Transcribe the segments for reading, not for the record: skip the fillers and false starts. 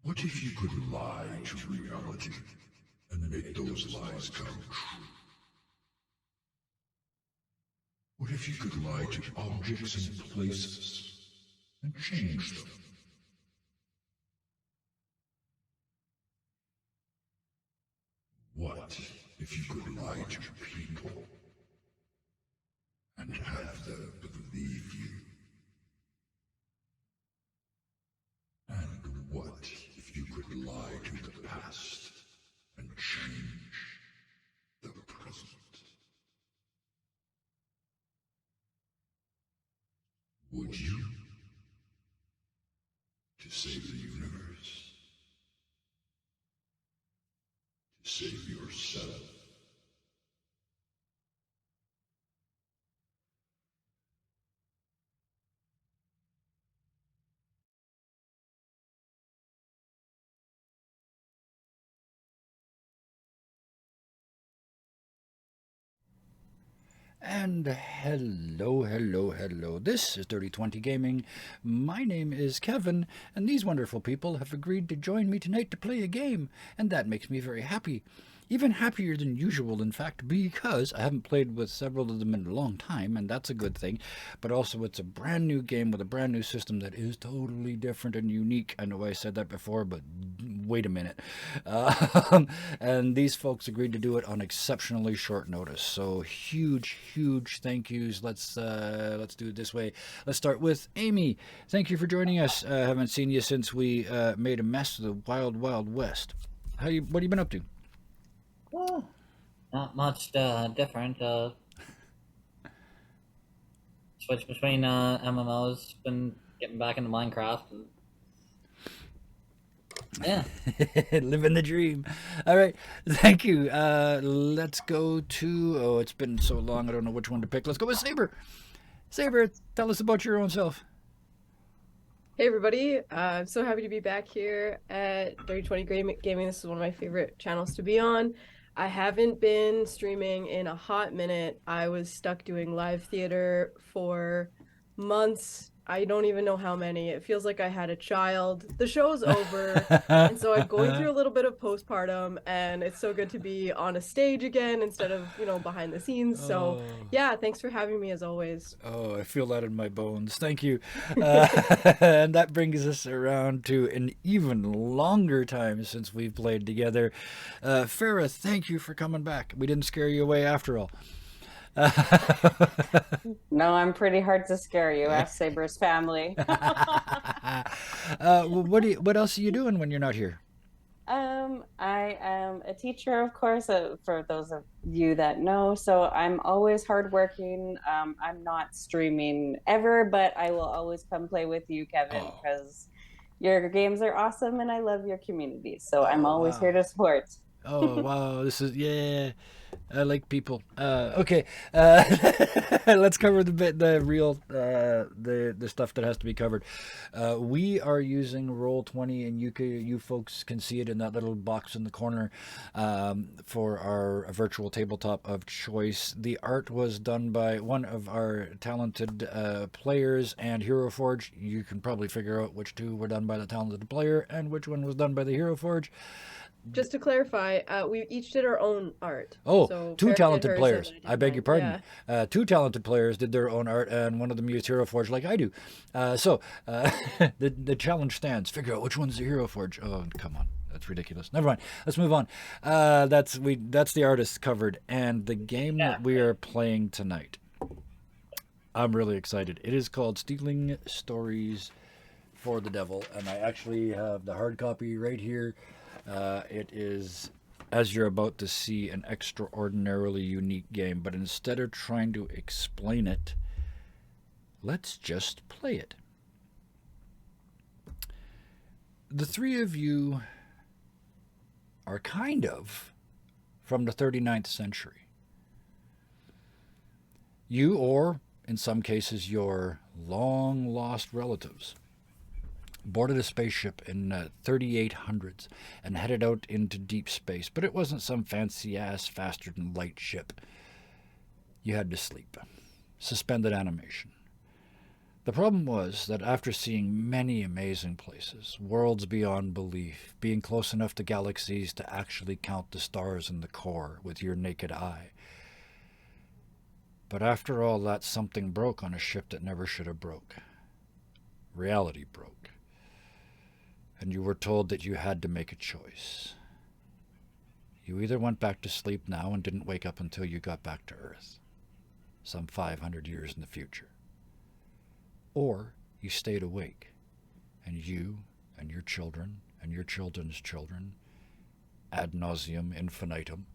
What if you could lie to reality and make those lies come true? What if you could lie to objects and places and change them? What if you could lie to people and have them believe you? And what if you could lie to the past and change the present? Would you? To save the universe? To save yourself? And hello, hello, hello. This is Dirty 20 Gaming. My name is Kevin, and these wonderful people have agreed to join me tonight to play a game, and that makes me very happy. Even happier than usual, in fact, because I haven't played with several of them in a long time, and that's a good thing. But also, it's a brand new game with a brand new system that is totally different and unique. I know I said that before, but wait a minute. And these folks agreed to do it on exceptionally short notice. So huge, huge thank yous. Let's do it this way. Let's start with Amy. Thank you for joining us. Haven't seen you since we made a mess of the Wild Wild West. What have you been up to? Well, not much different. Switch between MMOs. Been getting back into Minecraft. Yeah. Living the dream. All right, thank you. Let's go to. Oh, it's been so long. I don't know which one to pick. Let's go with Saber. Saber, tell us about your own self. Hey everybody, I'm so happy to be back here at Dirty 20 Gaming. This is one of my favorite channels to be on. I haven't been streaming in a hot minute. I was stuck doing live theater for months. I don't even know how many. It feels like I had a child. The show's over, and so I'm going through a little bit of postpartum, and it's so good to be on a stage again instead of, behind the scenes. So, yeah, thanks for having me as always. Oh, I feel that in my bones. Thank you. And that brings us around to an even longer time since we've played together. Farah, thank you for coming back. We didn't scare you away after all. No, I'm pretty hard to scare you. Ask Saber's family. What else are you doing when you're not here? I am a teacher, of course, for those of you that know. So I'm always hardworking. I'm not streaming ever, but I will always come play with you, Kevin, Oh, because your games are awesome and I love your community. So I'm oh always here wow. to support. Oh wow, this is yeah. I like people. Okay, let's cover the real the stuff that has to be covered. We are using Roll20, and you folks can see it in that little box in the corner for our virtual tabletop of choice. The art was done by one of our talented players and Hero Forge. You can probably figure out which two were done by the talented player and which one was done by the Hero Forge. Just to clarify, we each did our own art. Oh, So two Farrah did talented hers and players. I I did beg your mine. pardon. Yeah. Two talented players did their own art, and one of them used Hero Forge like I do. The challenge stands. Figure out which one's the Hero Forge. Oh, come on. That's ridiculous. Never mind. Let's move on. That's the artist covered, and the game Yeah. that we are playing tonight. I'm really excited. It is called Stealing Stories for the Devil, and I actually have the hard copy right here. It is, as you're about to see, an extraordinarily unique game, but instead of trying to explain it, let's just play it. The three of you are kind of from the 39th century. You, or in some cases, your long lost relatives, boarded a spaceship in 3800s and headed out into deep space, but it wasn't some fancy ass faster than light ship. You had to sleep. Suspended animation. The problem was that after seeing many amazing places, worlds beyond belief, being close enough to galaxies to actually count the stars in the core with your naked eye, but after all that, something broke on a ship that never should have broke. Reality broke. And you were told that you had to make a choice. You either went back to sleep now and didn't wake up until you got back to Earth, some 500 years in the future. Or you stayed awake, and you and your children and your children's children, ad nauseum infinitum,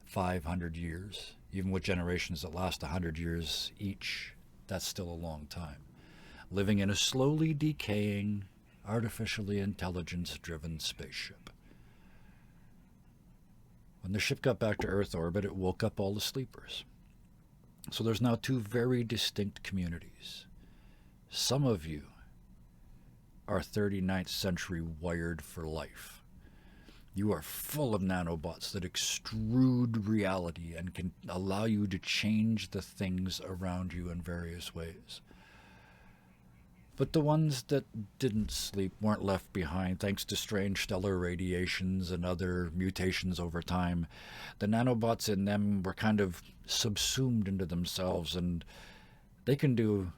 500 years, even with generations that last 100 years each, that's still a long time, living in a slowly decaying, artificially intelligence-driven spaceship. When the ship got back to Earth orbit, it woke up all the sleepers. So there's now two very distinct communities. Some of you are 39th century wired for life. You are full of nanobots that extrude reality and can allow you to change the things around you in various ways. But the ones that didn't sleep weren't left behind thanks to strange stellar radiations and other mutations over time. The nanobots in them were kind of subsumed into themselves, and they can do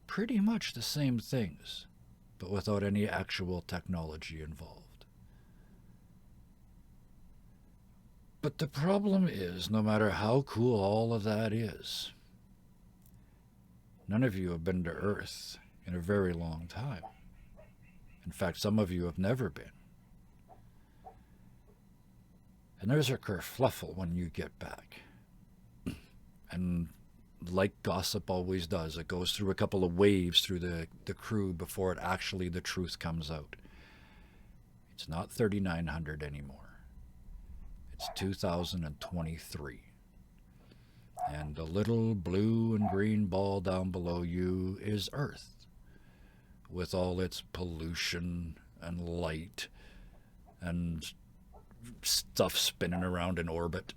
pretty much the same things, but without any actual technology involved. But the problem is, no matter how cool all of that is, none of you have been to Earth in a very long time. In fact, some of you have never been. And there's a kerfluffle when you get back. And like gossip always does, it goes through a couple of waves through the crew before the truth comes out. It's not 3900 anymore. It's 2023. And the little blue and green ball down below you is Earth, with all its pollution and light and stuff spinning around in orbit.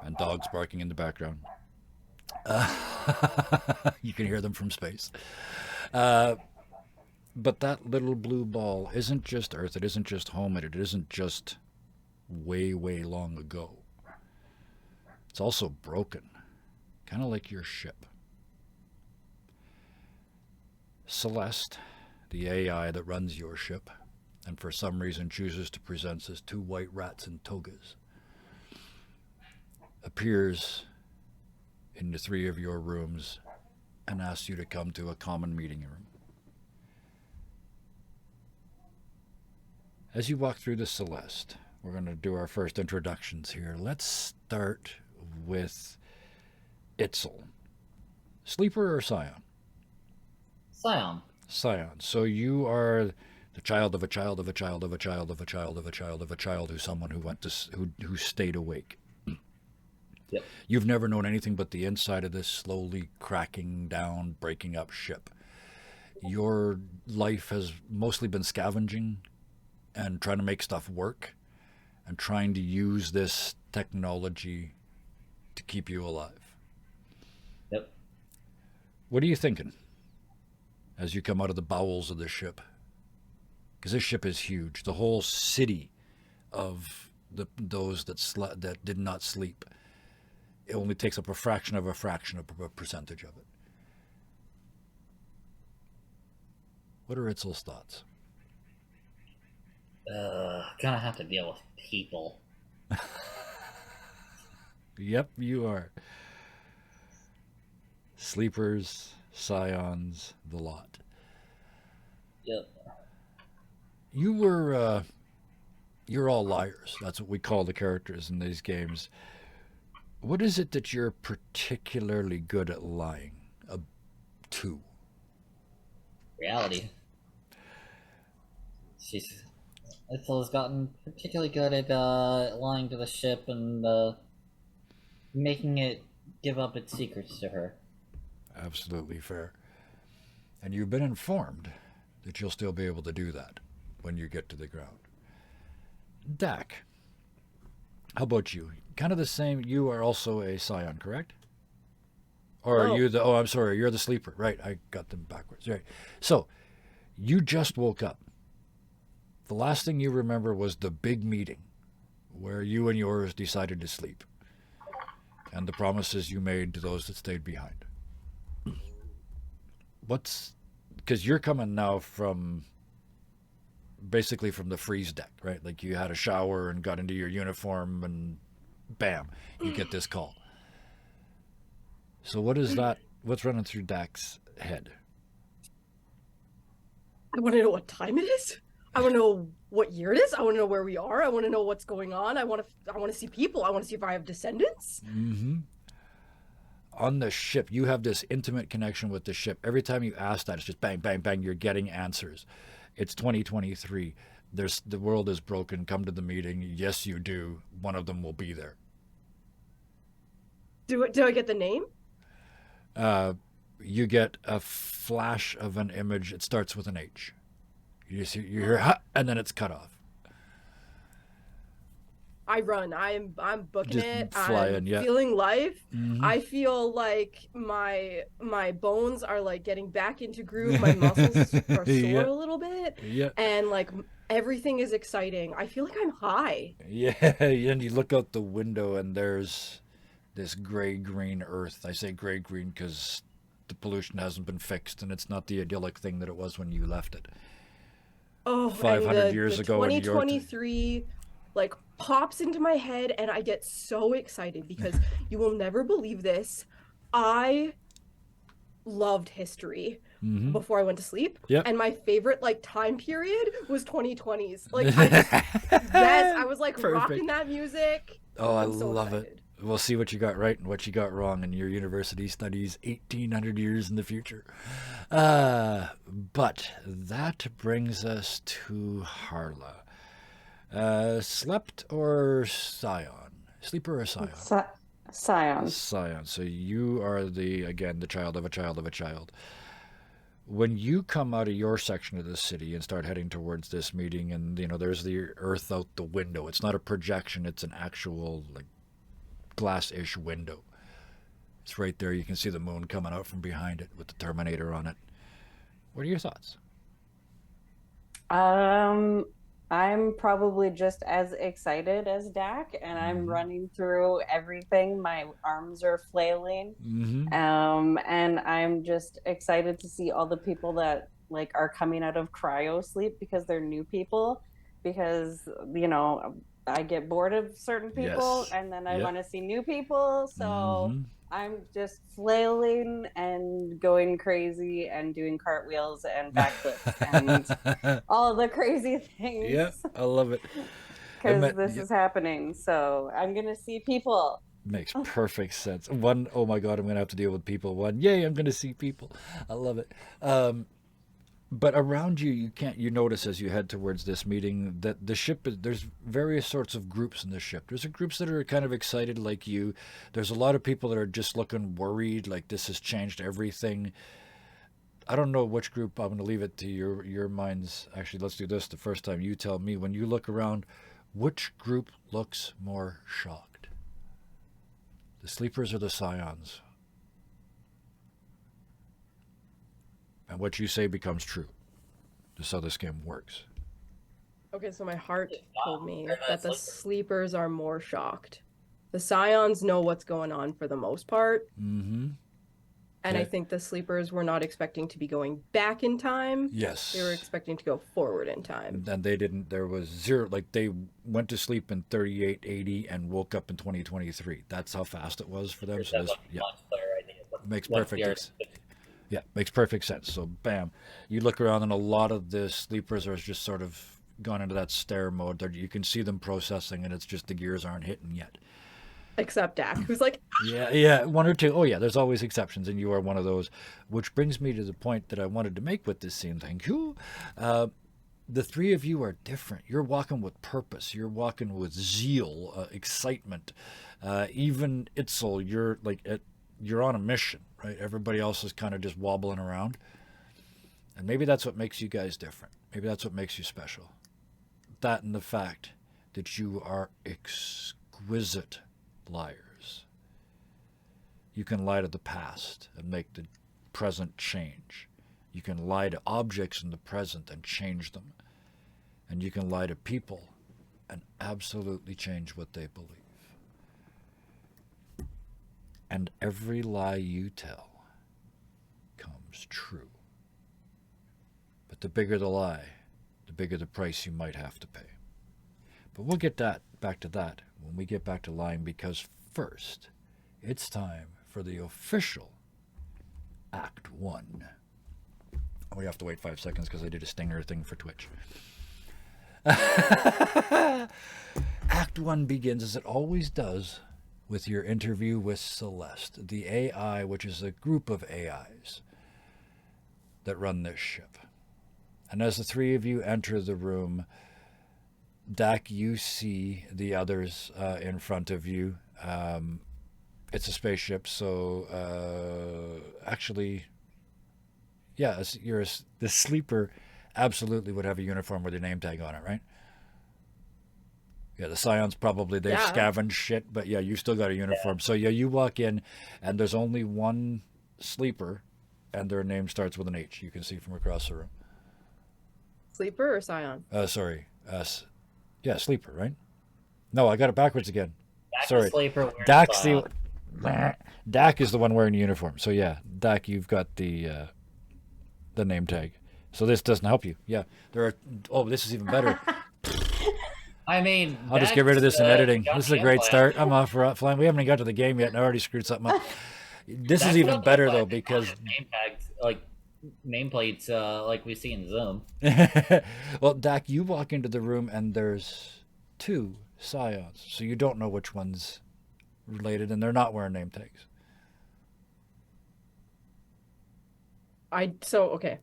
And dogs barking in the background. You can hear them from space. But that little blue ball isn't just Earth. It isn't just home. It isn't just way, way long ago. It's also broken, kind of like your ship. Celeste, the AI that runs your ship, and for some reason chooses to present as two white rats in togas, appears in the three of your rooms and asks you to come to a common meeting room. As you walk through the Celeste, we're going to do our first introductions here. Let's start with Itzel. Sleeper or Scion? Scion. Scion. So you are the child of a child of a child of a child of a child of a child of a child who's someone who stayed awake. Yep. You've never known anything but the inside of this slowly cracking down, breaking up ship. Your life has mostly been scavenging and trying to make stuff work and trying to use this technology to keep you alive. Yep. What are you thinking as you come out of the bowels of the ship? Because this ship is huge. The whole city of those that did not sleep, it only takes up a fraction of a percentage of it. What are Itzel's thoughts? Gonna have to deal with people. Yep, you are. Sleepers, Scions, the lot. Yep. You're all liars. That's what we call the characters in these games. What is it that you're particularly good at lying to? Reality. Itzel's gotten particularly good at lying to the ship and making it give up its secrets to her. Absolutely fair. And you've been informed that you'll still be able to do that when you get to the ground. Dak, how about you? Kind of the same. You are also a Scion, correct? Or are No. you the? Oh, I'm sorry. You're the sleeper. Right. I got them backwards. Right. So, you just woke up. The last thing you remember was the big meeting, where you and yours decided to sleep, and the promises you made to those that stayed behind. Because you're coming now from basically from the freeze deck, right? Like you had a shower and got into your uniform and bam, you get this call. So what is that? What's running through Dak's head? I want to know what time it is. I want to know what year it is. I want to know where we are. I want to know what's going on. I want to see people. I want to see if I have descendants. Mm-hmm. On the ship, you have this intimate connection with the ship. Every time you ask that, it's just bang, bang, bang. You're getting answers. It's 2023. The world is broken. Come to the meeting. Yes, you do. One of them will be there. Do I get the name? You get a flash of an image. It starts with an H. You hear ha, and then it's cut off. I run. I'm booking Just it. flying, I'm yeah. feeling life. Mhm. I feel like my bones are like getting back into groove. My muscles are sore Yeah. a little bit, Yeah, and like everything is exciting. I feel like I'm high. yeah. And you look out the window, and there's this gray-green Earth. I say gray-green because the pollution hasn't been fixed, and it's not the idyllic thing that it was when you left it. Oh, 500 and years the ago in your 2023 like pops into my head, and I get so excited because you will never believe this. I loved history Mm-hmm. before I went to sleep. Yep. And my favorite like time period was 2020s. Like yes, I was like Perfect. rocking that music. Oh, I I'm so love it. excited. We'll see what you got right and what you got wrong in your university studies 1,800 years in the future. But that brings us to Harla. Slept or Scion? Sleeper or Scion? Scion. Scion. So you are the child of a child of a child. When you come out of your section of the city and start heading towards this meeting, and there's the Earth out the window. It's not a projection. It's an actual like glass-ish window. It's right there. You can see the moon coming out from behind it with the Terminator on it. What are your thoughts? I'm probably just as excited as Dak, and I'm running through everything. My arms are flailing. Mm-hmm. And I'm just excited to see all the people that like are coming out of cryo sleep because they're new people, because I get bored of certain people. Yes. And then I Yep. want to see new people. So Mhm. I'm just flailing and going crazy and doing cartwheels and backflips and all the crazy things. Yeah, I love it. Because this is happening. So I'm going to see people. Makes perfect sense. One, oh my God, I'm going to have to deal with people. One, yay, I'm going to see people. I love it. But around you, you notice as you head towards this meeting that the ship there's various sorts of groups in the ship. There's groups that are kind of excited like you. There's a lot of people that are just looking worried, like this has changed everything. I don't know which group. I'm going to leave it to your minds. Actually, let's do this the first time. You tell me, when you look around, which group looks more shocked? The sleepers or the scions? And what you say becomes true. This is how this game works. Okay, so my heart told me that the sleepers are more shocked. The scions know what's going on for the most part. Mm-hmm. And I Okay. think the sleepers were not expecting to be going back in time. Yes. They were expecting to go forward in time. And they didn't. There was zero. Like they went to sleep in 3880 and woke up in 2023. That's how fast it was for them. So this, yeah, makes perfect. Yeah, makes perfect sense. So bam, you look around and a lot of the sleepers are just sort of gone into that stare mode. You can see them processing, and it's just the gears aren't hitting yet. Except Dak, who's like, Yeah, one or two. Oh yeah, there's always exceptions, and you are one of those. Which brings me to the point that I wanted to make with this scene. Thank you. The three of you are different. You're walking with purpose. You're walking with zeal, excitement. Even Itzel, you're on a mission, right? Everybody else is kind of just wobbling around, and maybe that's what makes you guys different. Maybe that's what makes you special. That and the fact that you are exquisite liars. You can lie to the past and make the present change. You can lie to objects in the present and change them. And you can lie to people and absolutely change what they believe. And every lie you tell comes true. But the bigger the lie, the bigger the price you might have to pay. But we'll get back to that when we get back to lying, because first, it's time for the official Act 1. We have to wait 5 seconds because I did a stinger thing for Twitch. Act 1 begins, as it always does, with your interview with Celeste, the AI, which is a group of AIs that run this ship. And as the three of you enter the room, Dak, you see the others in front of you. It's a spaceship, so actually, yeah, the sleeper absolutely would have a uniform with your name tag on it, right? Yeah, the Scions probably, they've scavenged shit, but yeah, you still got a uniform. So yeah, you walk in, and there's only one sleeper, and their name starts with an H. You can see from across the room. Sleeper or Scion? Sorry. Yeah, sleeper, right? No, I got it backwards again. Dak Sorry. the sleeper wearing Dak's Scion. Dak is the one wearing the uniform. So yeah, Dak, you've got the name tag. So this doesn't help you. Yeah, there are. Oh, this is even better. I mean, I'll just get rid of this in editing. got This is the a great implant. start. I'm off for flying. We haven't even got to the game yet, and I already screwed something up. This Dak is even got better the though, implant because on his name tags, like nameplates, like we see in Zoom. well, Dak, you walk into the room and there's two Scions, so you don't know which one's related, and they're not wearing name tags. Okay.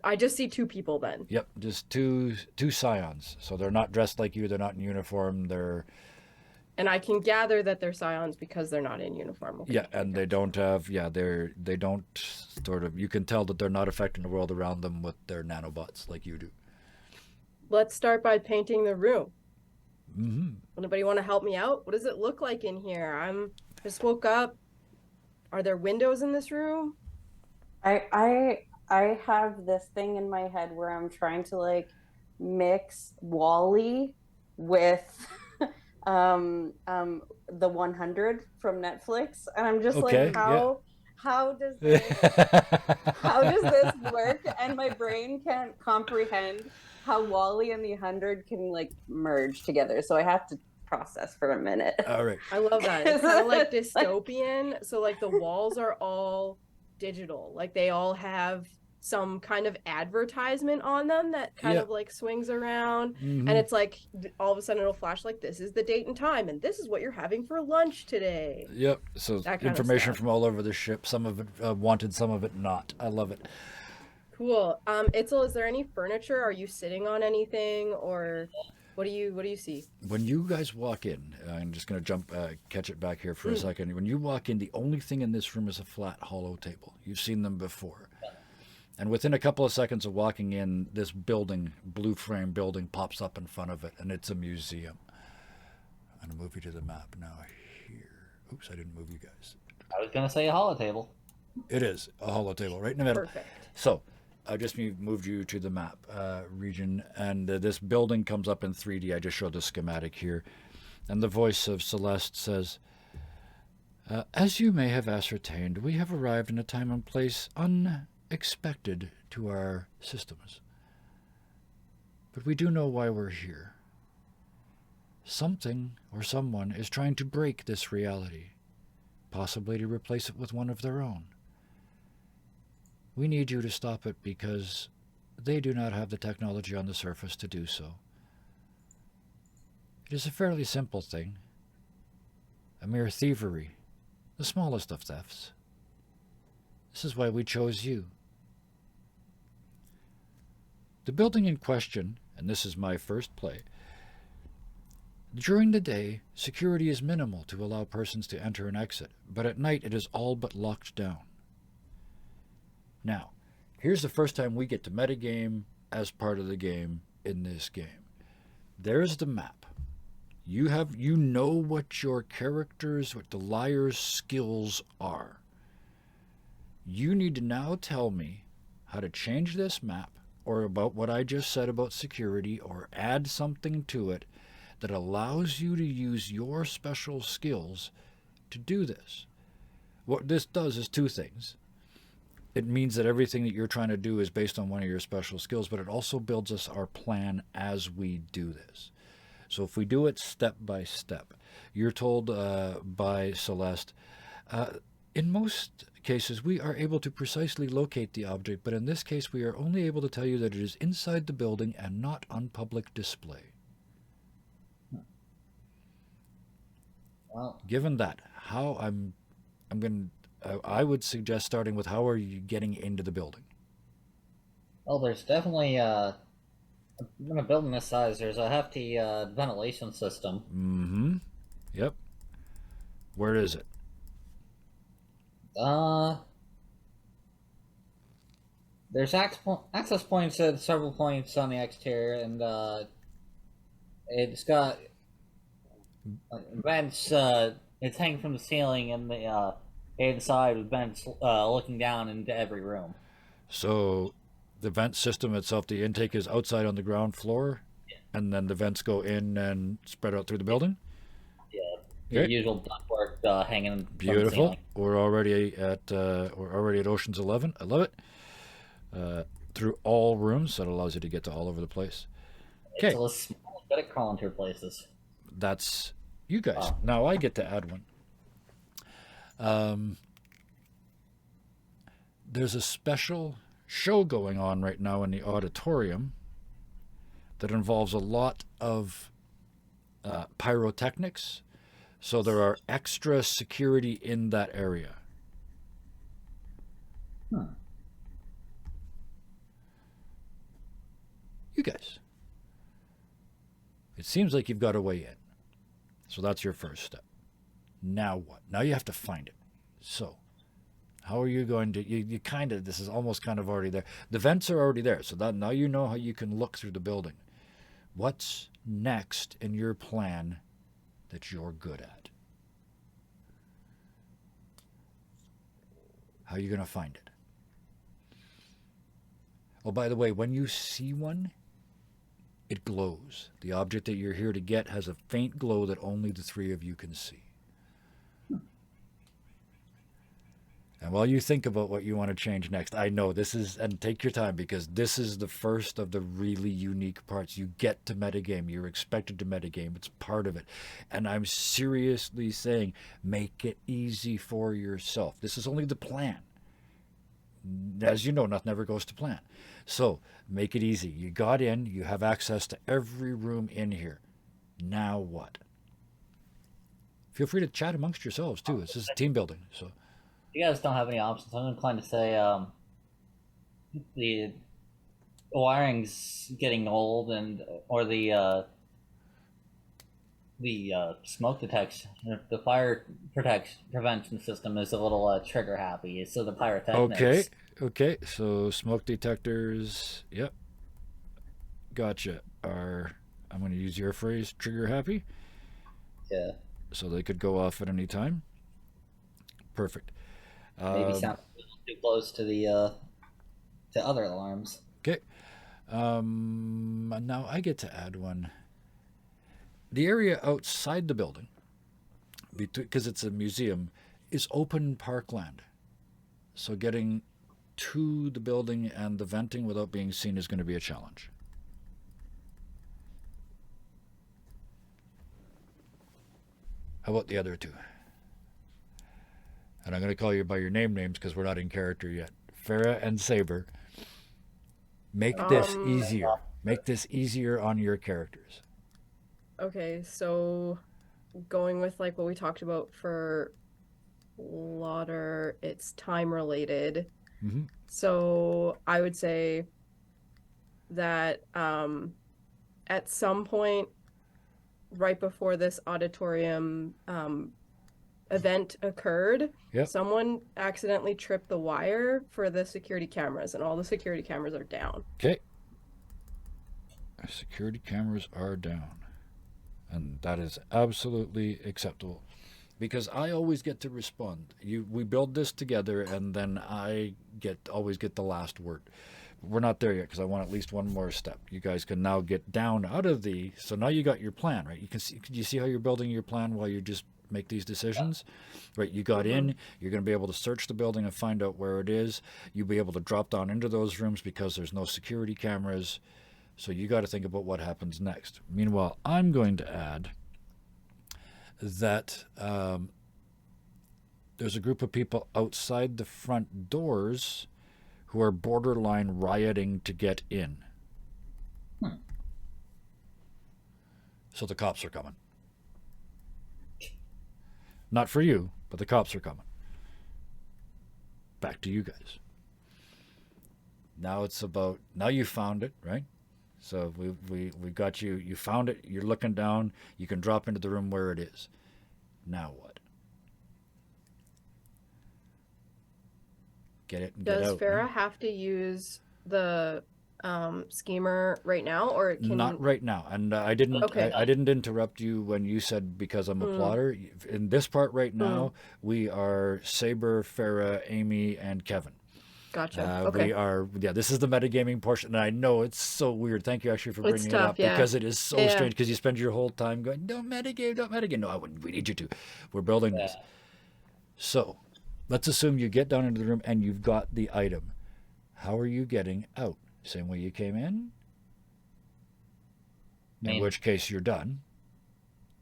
I just see two people then. Yep, just two Scions. So they're not dressed like you. They're not in uniform. And I can gather that they're Scions because they're not in uniform. Okay. Yeah, and they don't have. Yeah, they don't sort of. You can tell that they're not affecting the world around them with their nanobots like you do. Let's start by painting the room. Mm-hmm. Anybody want to help me out? What does it look like in here? Just woke up. Are there windows in this room? I have this thing in my head where I'm trying to like mix Wall-E with the 100 from Netflix, and I'm just Okay, like, how does this work? And my brain can't comprehend how Wall-E and the 100 can like merge together. So I have to process for a minute. All right. I love that. It's kind of like dystopian. So like the walls are all digital. Like they all have some kind of advertisement on them that kind of like swings around, Mm-hmm. and it's like all of a sudden it'll flash like, this is the date and time and this is what you're having for lunch today. Yep. So That kind of information stuff. from all over the ship. Some of it wanted, some of it not. I love it. Cool. Itzel, is there any furniture? Are you sitting on anything, or what do you see? When you guys walk in, I'm just going to catch it back here for a second. When you walk in, the only thing in this room is a flat, hollow table. You've seen them before. And within a couple of seconds of walking in, this building, blue frame building, pops up in front of it, and it's a museum. I'm going to move you to the map now here. Oops, I didn't move you guys. I was gonna say a holotable. It is a hollow table right in the middle. Perfect. So I just moved you to the map region, and this building comes up in 3D. I just showed the schematic here. And the voice of Celeste says, as you may have ascertained, we have arrived in a time and place unexpected to our systems. But we do know why we're here. Something or someone is trying to break this reality, possibly to replace it with one of their own. We need you to stop it because they do not have the technology on the surface to do so. It is a fairly simple thing, a mere thievery, the smallest of thefts. This is why we chose you. The building in question, and this is my first play, during the day, security is minimal to allow persons to enter and exit, but at night it is all but locked down. Now, here's the first time we get to metagame as part of the game in this game. There's the map. You know what your characters, what the liar's skills are. You need to now tell me how to change this map, or about what I just said about security, or add something to it that allows you to use your special skills to do this. What this does is two things. It means that everything that you're trying to do is based on one of your special skills, but it also builds us our plan as we do this. So if we do it step by step, you're told by Celeste, in most cases we are able to precisely locate the object, but in this case we are only able to tell you that it is inside the building and not on public display. Well, Given that, how I would suggest starting with how are you getting into the building? well, there's definitely in a building this size, there's a hefty ventilation system. Mm-hmm. Yep. Where is it? There's access points at several points on the exterior, and it's got vents. It's hanging from the ceiling, and the inside with vents looking down into every room. So the vent system itself, the intake is outside on the ground floor, and then the vents go in and spread out through the building? Yeah, your Okay. usual ductwork hanging from the Beautiful. ceiling. We're already at Ocean's 11. I love it. Through all rooms, that allows you to get to all over the place. Okay. It's a small, good at crawling through places. That's you guys. Now I get to add one. There's a special show going on right now in the auditorium that involves a lot of pyrotechnics. So there are extra security in that area. You guys. It seems like you've got a way in. So that's your first step. Now what? Now you have to find it. So, how are you going to, you kind of, this is almost kind of already there. The vents are already there, so that now you know how you can look through the building. What's next in your plan that you're good at? How are you going to find it? Oh, by the way, when you see one, it glows. The object that you're here to get has a faint glow that only the three of you can see. And while you think about what you want to change next, I know this is, and take your time because this is the first of the really unique parts. You get to metagame. You're expected to metagame. It's part of it. And I'm seriously saying, make it easy for yourself. This is only the plan. As you know, nothing ever goes to plan. So make it easy. You got in. You have access to every room in here. Now what? Feel free to chat amongst yourselves too. This is team building. So You guys don't have any options. I'm inclined to say the wiring's getting old, and or the smoke detection, the fire prevention system is a little trigger happy. So the pyrotechnics. Okay. So smoke detectors. Yep. Gotcha. I'm going to use your phrase, trigger happy. Yeah. So they could go off at any time. Perfect. Maybe sound a little too close to the to other alarms. Okay. Now I get to add one. The area outside the building, because it's a museum, is open parkland. So getting to the building and the venting without being seen is going to be a challenge. How about the other two? And I'm going to call you by your names because we're not in character yet. Farah and Saber. Make this easier. Make this easier on your characters. Okay, so going with like what we talked about for Lauder, it's time related. Mm-hmm. So I would say that at some point right before this auditorium event occurred, Yep. someone accidentally tripped the wire for the security cameras, and all the security cameras are down. Okay. Security cameras are down. And that is absolutely acceptable. Because I always get to respond. We build this together, and then I always get the last word. We're not there yet because I want at least one more step. You guys can now get down out of the. So now you got your plan, right? You can see. Can you see how you're building your plan while you just make these decisions? Right. You got in. You're going to be able to search the building and find out where it is. You'll be able to drop down into those rooms because there's no security cameras. So you got to think about what happens next. Meanwhile, I'm going to add that there's a group of people outside the front doors who are borderline rioting to get in. So the cops are coming. Not for you, but the cops are coming. Back to you guys. Now it's about, now you found it, right? So we got you, you found it, you're looking down, you can drop into the room where it is. Now what? Get it and get Does out. Farah have to use the schemer right now, or it can... Not right now. And I didn't. Okay. I didn't interrupt you when you said because I'm a plotter. In this part right now, we are Saber, Farah, Amy, and Kevin. Gotcha. Okay. We are. Yeah, this is the metagaming portion, and I know it's so weird. Thank you actually for It's bringing it tough, up yeah. because it is so Yeah. strange. Because you spend your whole time going, "Don't metagame, don't metagame." No, I wouldn't. We need you to. We're building this. So, let's assume you get down into the room and you've got the item. How are you getting out? Same way you came in? In mean- which case you're done.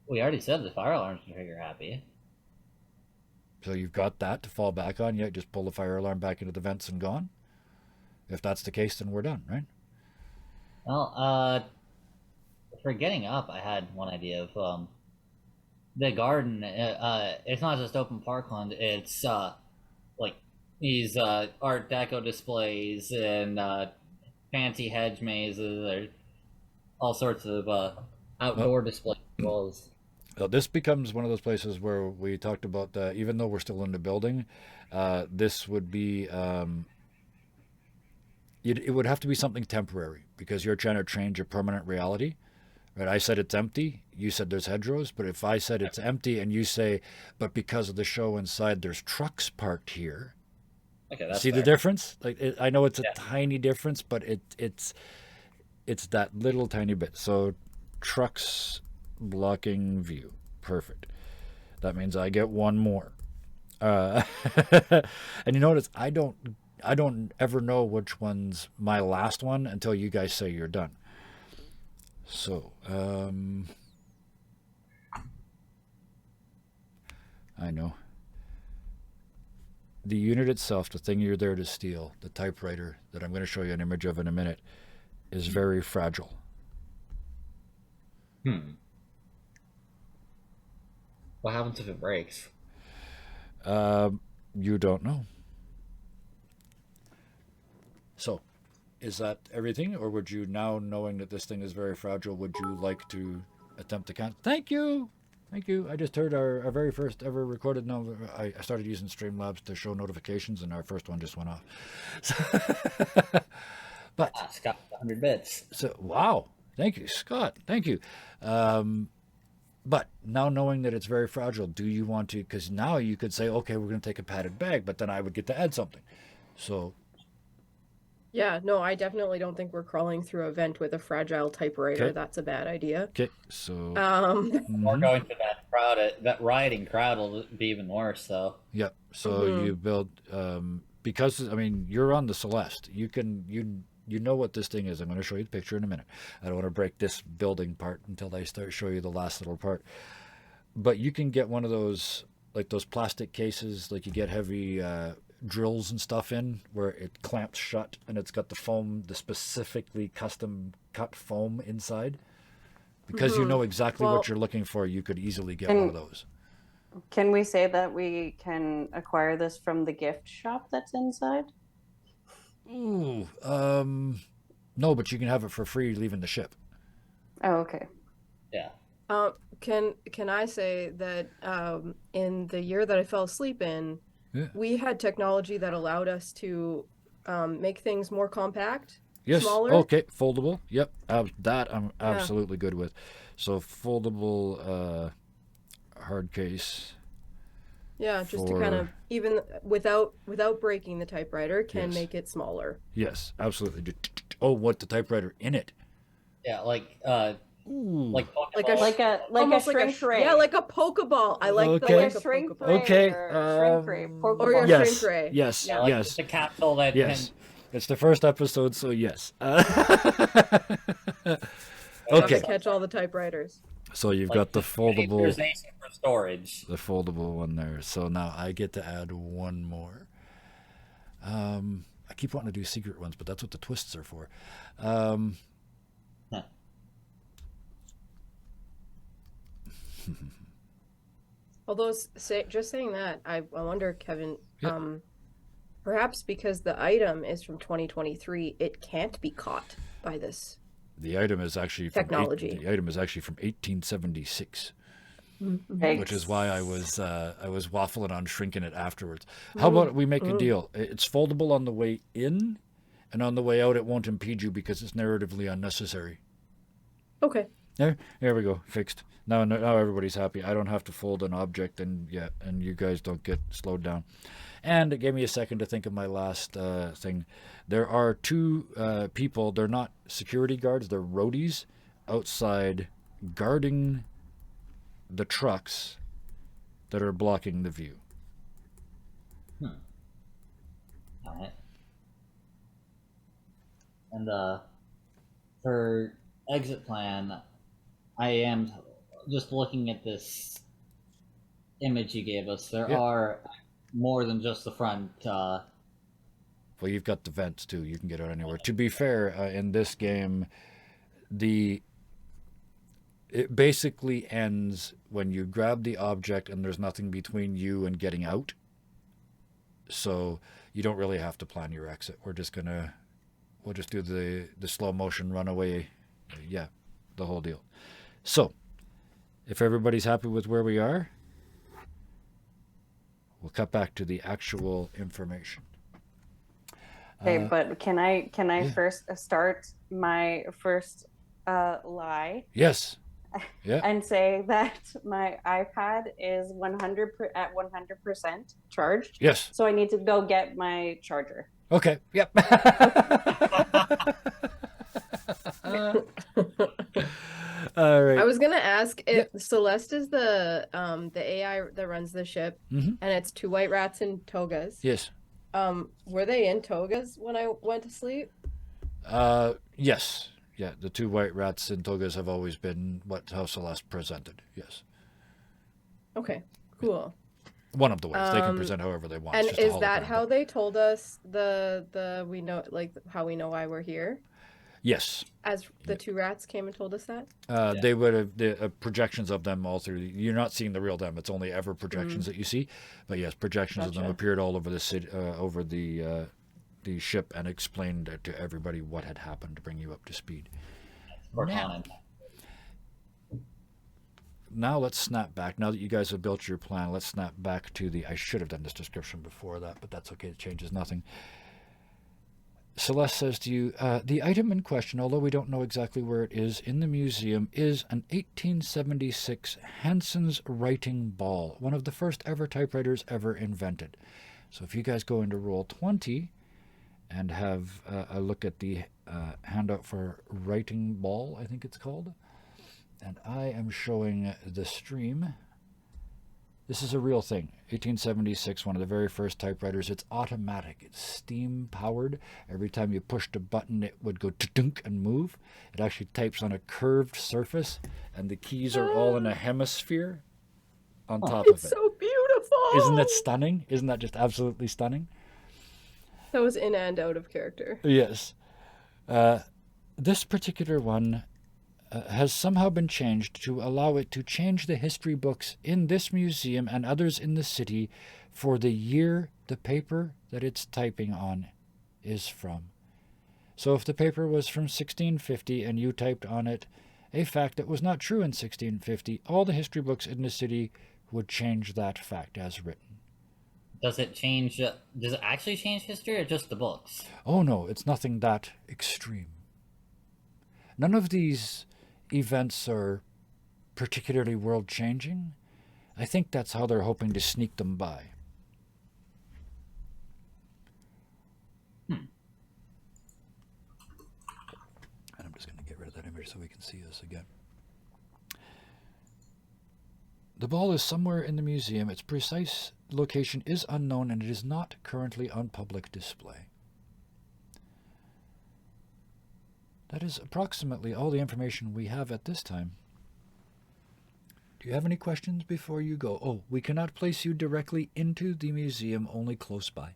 We already said the fire alarms can trigger happy. So you've got that to fall back on. Yeah, just pull the fire alarm back into the vents and gone. If that's the case, then we're done, right? Well, for getting up, I had one idea of the garden. It's not just open parkland. It's like these Art Deco displays and fancy hedge mazes. There's all sorts of outdoor displays as well as. So this becomes one of those places where we talked about, even though we're still in the building, this would be, it would have to be something temporary because you're trying to change a permanent reality. Right? I said it's empty. You said there's hedgerows. But if I said it's empty and you say, but because of the show inside, there's trucks parked here. Okay, that's See the fair. difference? Like I know it's a tiny difference, but it's that little tiny bit. So trucks blocking view. Perfect. That means I get one more. And you notice I don't ever know which one's my last one until you guys say you're done. So, I know. The unit itself, the thing you're there to steal, the typewriter that I'm going to show you an image of in a minute, is very fragile. What happens if it breaks? You don't know. So, is that everything, or would you, now knowing that this thing is very fragile, would you like to attempt to count? Thank you. Thank you. I just heard our very first ever recorded. No, I started using Streamlabs to show notifications, and our first one just went off. But It's got 100 bits. so, wow. Thank you, Scott. Thank you. But now knowing that it's very fragile, do you want to? Because now you could say, okay, we're going to take a padded bag, but then I would get to add something. So Yeah, no, I definitely don't think we're crawling through a vent with a fragile typewriter. Okay. That's a bad idea. okay, so Or going to that crowd, that rioting crowd will be even worse. So yep. So you build because I mean you're on the Celeste. You can you know what this thing is. I'm going to show you the picture in a minute. I don't want to break this building part until I start show you the last little part. But you can get one of those, like those plastic cases, like you get heavy drills and stuff in, where it clamps shut and it's got the foam, the specifically custom cut foam inside. Because you know exactly Well- what you're looking for, you could easily get one of those. Can we say that we can acquire this from the gift shop that's inside? Ooh, no, but you can have it for free leaving the ship. Oh, okay. yeah, Can I say that in the year that I fell asleep in, Yeah. we had technology that allowed us to make things more compact. Yes. Smaller? Okay. Foldable. Yep. That I'm absolutely good with. So foldable hard case. Yeah, just to kind of, even without breaking the typewriter, can Yes. make it smaller. Yes, absolutely. Oh, what the typewriter in it? Yeah, like Ooh. like Like a Pokeball. Like a Almost shrink ray. Yeah, like a Pokeball. I like Okay. like Like a a shrink Pokeball. ray. Okay, Or shrink ray. Pokeball. Or your yes, shrink ray. yes, Yeah. Like yes, the capsule that yes. can. It's the first episode, so yes. Have Okay, to catch all the typewriters. so you've Like got the foldable, miniaturization for storage. the foldable one there. So now I get to add one more. I keep wanting to do secret ones, but that's what the twists are for. Huh. Although, just saying that, I wonder, Kevin, Yep. perhaps because the item is from 2023, it can't be caught by this. The item is actually from Technology. the item is actually from 1876. Thanks. Which is why I was waffling on shrinking it afterwards. How about we make a deal? It's foldable on the way in, and on the way out it won't impede you because it's narratively unnecessary. Okay. There we go, fixed. Now everybody's happy. I don't have to fold an object, and you guys don't get slowed down. And it gave me a second to think of my last thing. There are two people. They're not security guards. They're roadies outside guarding the trucks that are blocking the view. Alright. And for exit plan, I am just looking at this image you gave us. There Yeah. are more than just the front. Well, you've got the vents too. You can get out anywhere. To be fair, in this game, it basically ends when you grab the object and there's nothing between you and getting out. So you don't really have to plan your exit. We'll just do the slow motion runaway. Yeah, the whole deal. So if everybody's happy with where we are, we'll cut back to the actual information. Okay, but can I yeah. first start my first lie Yes. Yeah. and say that my iPad is 100% charged? Yes. So I need to go get my charger. Okay. Yep. All right. I was gonna ask if Celeste is the AI that runs the ship, Mhm. and it's two white rats in togas. Yes. Were they in togas when I went to sleep? Yes. Yeah, the two white rats in togas have always been how Celeste presented. Yes. Okay, cool. One of the ways. They can Um, present however they want. And It's just a is that hologram, how but- they told us we know, like, how we know why we're here? Yes. As the two rats came and told us that? They would have the projections of them all through. You're not seeing the real them. It's only ever projections that you see. But yes, projections of them Gotcha. appeared all over the city, over the ship, and explained to everybody what had happened to bring you up to speed. Cortana. Now let's snap back. Now that you guys have built your plan, let's snap back to I should have done this description before that, but that's okay. It changes nothing. Celeste says to you, the item in question, although we don't know exactly where it is in the museum, is an 1876 Hansen's writing ball, one of the first ever typewriters ever invented. So if you guys go into Roll20 and have a look at the handout for writing ball, I think it's called, and I am showing the stream. This is a real thing. 1876, one of the very first typewriters. It's automatic. It's steam powered. Every time you pushed a button, it would go dunk and move. It actually types on a curved surface, and the keys are all in a hemisphere on top of It's it. so beautiful! Isn't that stunning? Isn't that just absolutely stunning? That was in and out of character. Yes. This particular one has somehow been changed to allow it to change the history books in this museum and others in the city for the year the paper that it's typing on is from. So if the paper was from 1650 and you typed on it a fact that was not true in 1650, all the history books in the city would change that fact as written. does it change? Does it actually change history or just the books? Oh no, it's nothing that extreme. None of these events are particularly world changing. I think that's how they're hoping to sneak them by. And I'm just going to get rid of that image so we can see this again. The ball is somewhere in the museum. Its precise location is unknown and it is not currently on public display. That is approximately all the information we have at this time. Do you have any questions before you go? Oh, we cannot place you directly into the museum, only close by.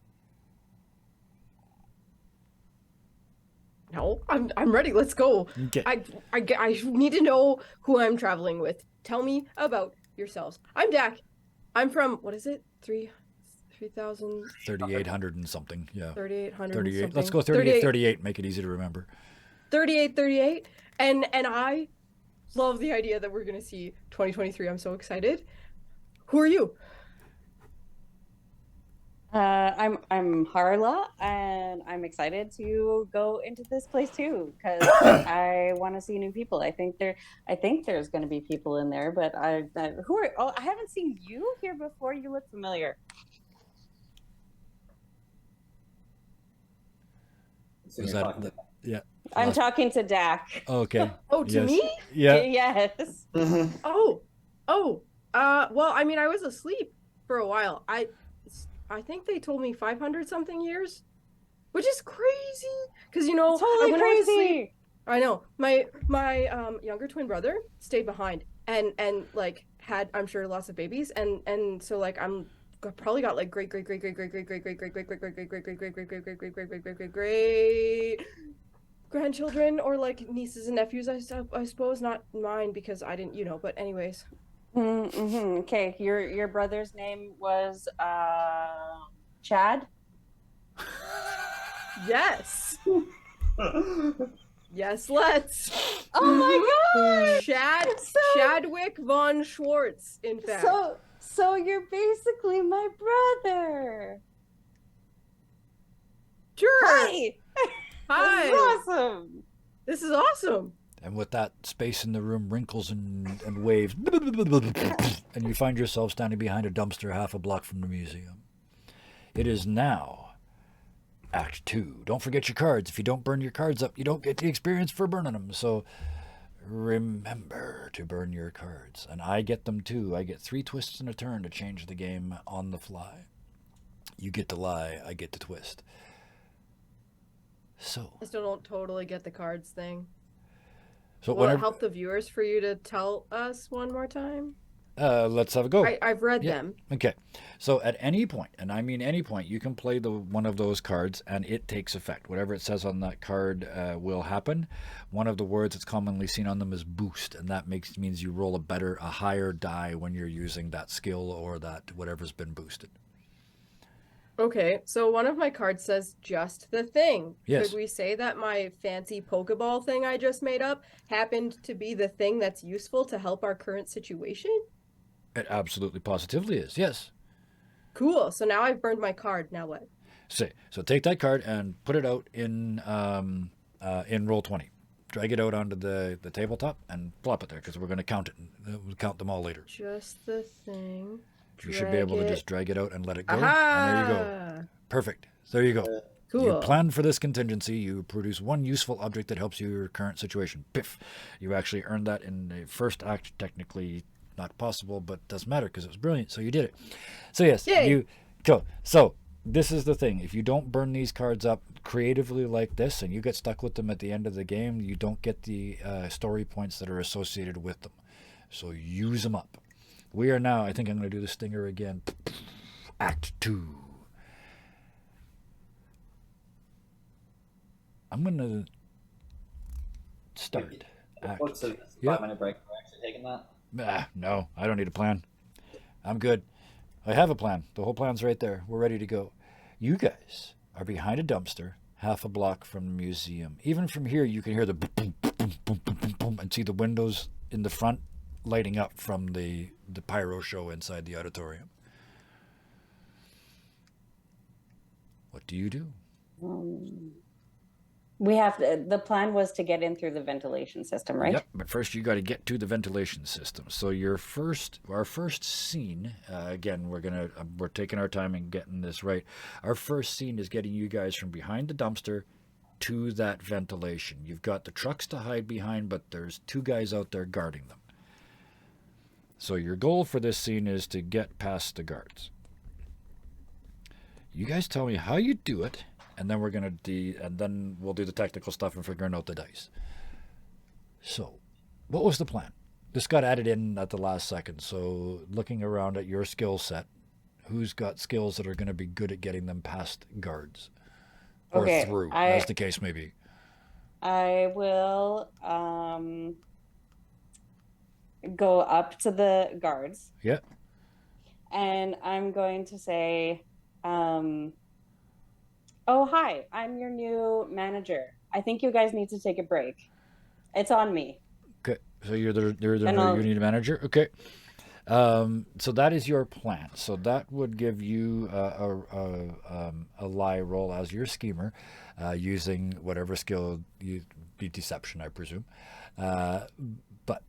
No, I'm ready. Let's go. Okay. I need to know who I'm traveling with. Tell me about yourselves. I'm Dak. I'm from, what is it? 3,000 3,800 and something. Yeah. 3,800 38. something. Let's go 38, 38. Make it easy to remember. 38. And I love the idea that we're gonna see 2023. I'm so excited. Who are you? I'm Harla, and I'm excited to go into this place too because I want to see new people. I think there's going to be people in there, but who are? Oh, I haven't seen you here before. You look familiar. Was that? Yeah. I'm Last- talking to Dak. Okay. Oh, to Yes. me? Yeah. Yes. Oh. Well, I mean, I was asleep for a while. I think they told me 500 something years, which is crazy. Because Totally when I went to sleep, crazy. I know my younger twin brother stayed behind and like had, I'm sure, lots of babies and so like probably got like great grandchildren or like nieces and nephews. I suppose not mine because I didn't. But anyways. Mm-hmm. Okay, your brother's name was Chad. Yes. Yes, let's. Oh my god! Chadwick von Schwartz, in fact. So you're basically my brother. Sure. Hi. Hi. This is awesome. This is awesome. And with that, space in the room wrinkles and waves, and you find yourself standing behind a dumpster half a block from the museum. It is now Act 2. Don't forget your cards. If you don't burn your cards up, you don't get the experience for burning them. So remember to burn your cards. And I get them too. I get 3 twists and a turn to change the game on the fly. You get to lie, I get to twist. So I still don't totally get the cards thing. So Will it help the viewers for you to tell us one more time? Let's have a go. I've read them. Okay. So at any point, and I mean any point, you can play one of those cards and it takes effect. Whatever it says on that card will happen. One of the words that's commonly seen on them is boost, and that means you roll a higher die when you're using that skill or that whatever's been boosted. Okay, so one of my cards says just the thing. Yes. Could we say that my fancy Pokeball thing I just made up happened to be the thing that's useful to help our current situation? It absolutely positively is, yes. Cool. So now I've burned my card. Now what? So take that card and put it out in Roll20. Drag it out onto the tabletop and plop it there because we're going to count it. We'll count them all later. Just the thing. You should be able to just drag it out and let it go. Aha! And there you go. Perfect. There you go. Cool. You planned for this contingency. You produce one useful object that helps your current situation. Piff. You actually earned that in the first act. Technically not possible, but doesn't matter because it was brilliant. So you did it. So yes, Yay. Cool. So this is the thing. If you don't burn these cards up creatively like this and you get stuck with them at the end of the game, you don't get the story points that are associated with them. So use them up. We are now, I think I'm going to do the stinger again. Act 2. I'm going to start. What's the Yep. 5-minute break? We're actually taking that. No, I don't need a plan. I'm good. I have a plan. The whole plan's right there. We're ready to go. You guys are behind a dumpster, half a block from the museum. Even from here, you can hear the boom, boom, boom, boom, boom, boom, boom, and see the windows in the front lighting up from the pyro show inside the auditorium. What do you do? We have the plan was to get in through the ventilation system, right? Yep, but first you got to get to the ventilation system. So our first scene, again, we're taking our time and getting this right. Our first scene is getting you guys from behind the dumpster to that ventilation. You've got the trucks to hide behind, but there's 2 guys out there guarding them. So your goal for this scene is to get past the guards. You guys tell me how you do it, and then we'll do the technical stuff and figuring out the dice. So, what was the plan? This got added in at the last second. So, looking around at your skill set, who's got skills that are going to be good at getting them past guards or through, as the case may be? I will go up to the guards. Yeah. And I'm going to say, oh, hi, I'm your new manager. I think you guys need to take a break. It's on me. Okay. So you're the new manager? Okay. So that is your plan. So that would give you a lie roll as your schemer, using whatever skill be deception, I presume. But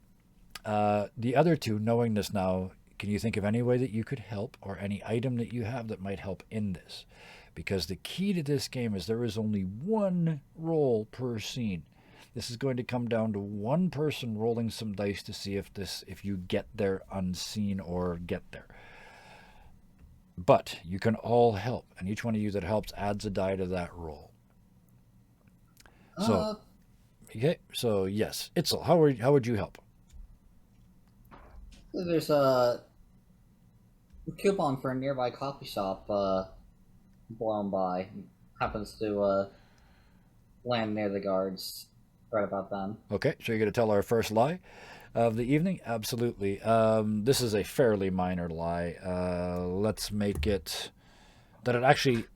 the other 2, knowing this now, can you think of any way that you could help, or any item that you have that might help in this? Because the key to this game is there is only 1 roll per scene. This is going to come down to 1 person rolling some dice to see if you get there unseen or get there. But you can all help, and each one of you that helps adds a die to that roll. So, okay. So yes, Itzel, how would you help? There's a coupon for a nearby coffee shop blown by. Happens to land near the guards right about then. Okay, so you're going to tell our first lie of the evening? Absolutely. This is a fairly minor lie. Let's make it that it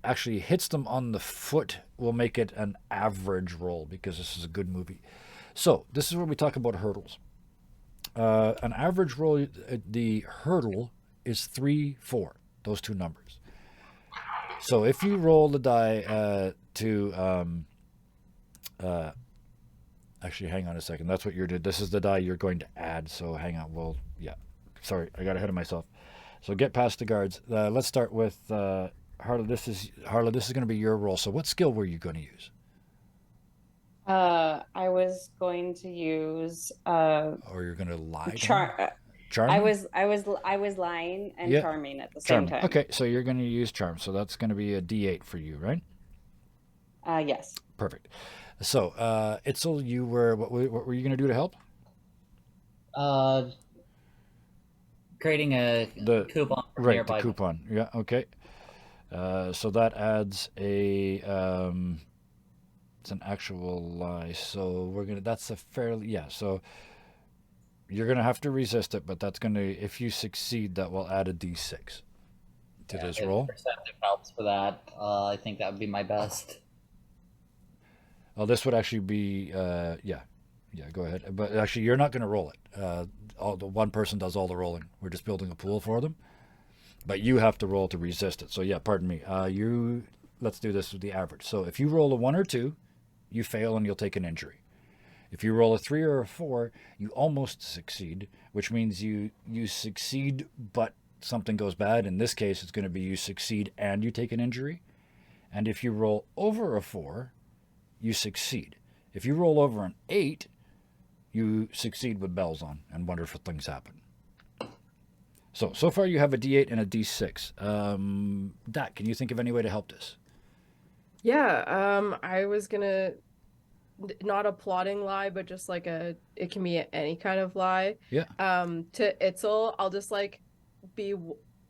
actually hits them on the foot. We'll make it an average roll because this is a good movie. So this is where we talk about hurdles. An average roll, the hurdle is 3, 4, those 2 numbers. So if you roll the die actually, hang on a second. That's what you're doing. This is the die you're going to add. So hang on. Sorry, I got ahead of myself. So get past the guards. Let's start with Harla. This is going to be your roll. So what skill were you going to use? I was going to use or you're going to lie? Charm. I was lying and charming at the same time. Okay, so you're going to use charm. So that's going to be a D8 for you, right? Yes. Perfect. So, Itzel, what were you going to do to help? Creating the coupon. Right, the coupon. Yeah, okay. So that adds a it's an actual lie. So that's a fairly, so you're going to have to resist it, but that's going to, if you succeed, that will add a D6 to this roll. Perceptive helps for that. I think that would be my best. Well, this would actually be, go ahead. But actually, you're not going to roll it. The 1 person does all the rolling. We're just building a pool for them. But you have to roll to resist it. So yeah, pardon me. Let's do this with the average. So if you roll a 1 or 2, you fail and you'll take an injury. If you roll a 3 or a 4, you almost succeed, which means you succeed, but something goes bad. In this case, it's going to be you succeed and you take an injury. And if you roll over a 4, you succeed. If you roll over an 8, you succeed with bells on and wonderful things happen. So far you have a D8 and a D6. Dak, can you think of any way to help this? Yeah, I was gonna, not a plotting lie, but just like it can be any kind of lie. Yeah. To Itzel, I'll just like be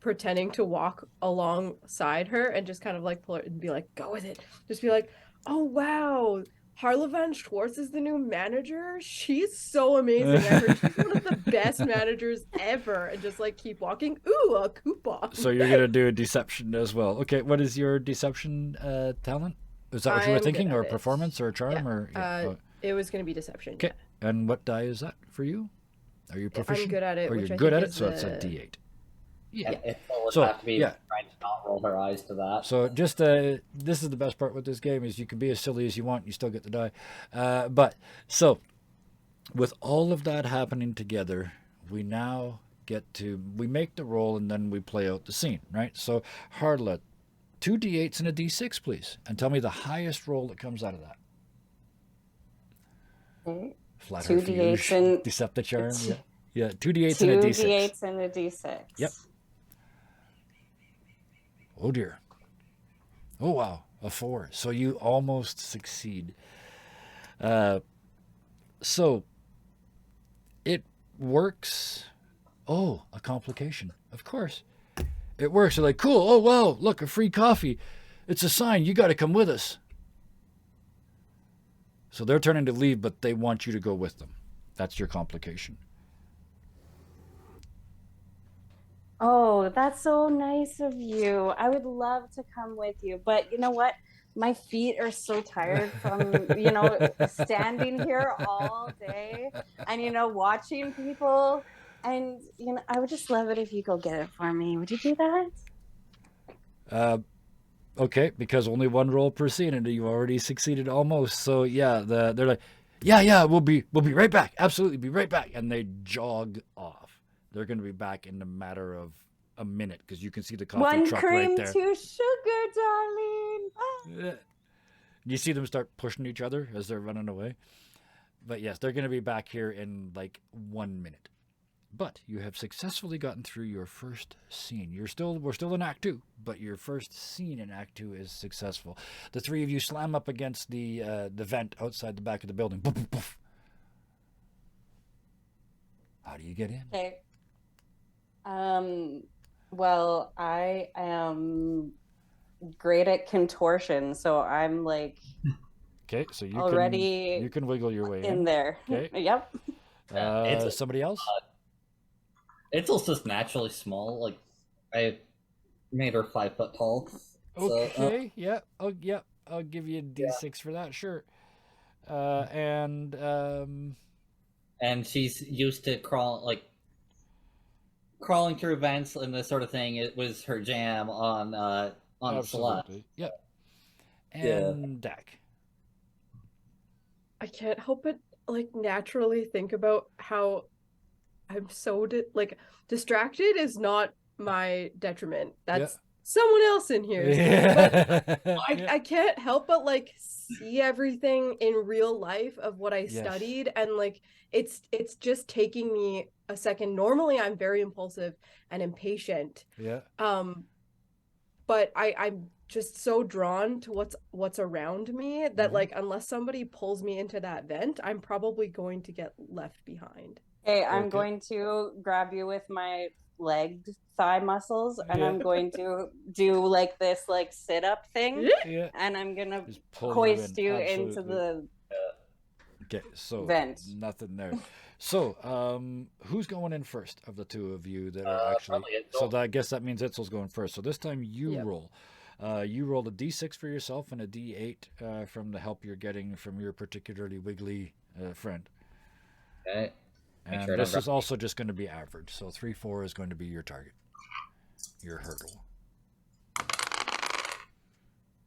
pretending to walk alongside her and just kind of like pull her and be like, go with it. Just be like, oh wow, Harla Van Schwartz is the new manager. She's so amazing. I heard she's one of the best managers ever. And just like keep walking. Ooh, a coupon. So you're gonna do a deception as well. Okay, what is your deception talent? Is that what you were thinking, or performance, or charm, or? It was gonna be deception. Okay, and what die is that for you? Are you proficient? I'm good at it. Or you're good at it, so it's a D8. Yeah. And it would So, have to be yeah. trying to not roll her eyes to that. So just this is the best part with this game is you can be as silly as you want, you still get to die. But so with all of that happening together, we now we make the roll and then we play out the scene, right? So Hardlet, 2 d8s and a d6, please, and tell me the highest roll that comes out of that. Okay. Flatter 2 d8s Fuge, and Decepticharm, yeah, 2 d8s and a two d6. d8s and a d6. Yep. Oh dear. Oh wow, a 4. So you almost succeed. So it works. Oh, a complication. Of course. It works. They're like, cool. Oh wow, look, a free coffee. It's a sign. You got to come with us. So they're turning to leave, but they want you to go with them. That's your complication. Oh, that's so nice of you. I would love to come with you, but you know what? My feet are so tired from, standing here all day and, watching people. And, I would just love it if you go get it for me. Would you do that? Okay, because only one roll per scene, and you already succeeded almost. So yeah, they're like, yeah, we'll be right back. Absolutely, be right back. And they jog off. They're going to be back in a matter of a minute because you can see the coffee One truck cream, right there. 2 sugar, darling. Yeah. You see them start pushing each other as they're running away. But yes, they're going to be back here in like 1 minute. But you have successfully gotten through your first scene. We're still in Act 2, but your first scene in Act 2 is successful. The three of you slam up against the vent outside the back of the building. Poof, poof, poof. How do you get in? Okay. Well, I am great at contortion, so I'm like Okay, so you already can wiggle your way in there. Okay. Yep. Somebody else? Itzel's just naturally small. Like, I made her 5 foot tall. Okay, yeah. Oh, yeah. I'll give you a D6 for that, sure. And she's used to crawling through vents and this sort of thing. It was her jam on Celeste. absolutely. Yep. And Dak. I can't help but naturally think about how I'm so distracted is not my detriment. That's someone else in here. But I can't help but see everything in real life of what I studied, and it's just taking me a second. Normally I'm very impulsive and impatient. Yeah. But I'm just so drawn to what's around me that unless somebody pulls me into that vent, I'm probably going to get left behind. Okay, I'm going to grab you with my legged thigh muscles, and I'm going to do this sit up thing, and I'm gonna hoist you into the vent. Nothing there. So, who's going in first of the two of you that are actually? So I guess that means Itzel's going first. So this time you roll. You roll a D6 for yourself and a D8 from the help you're getting from your particularly wiggly friend. Okay. And this is also just going to be average. So 3-4 is going to be your target, your hurdle.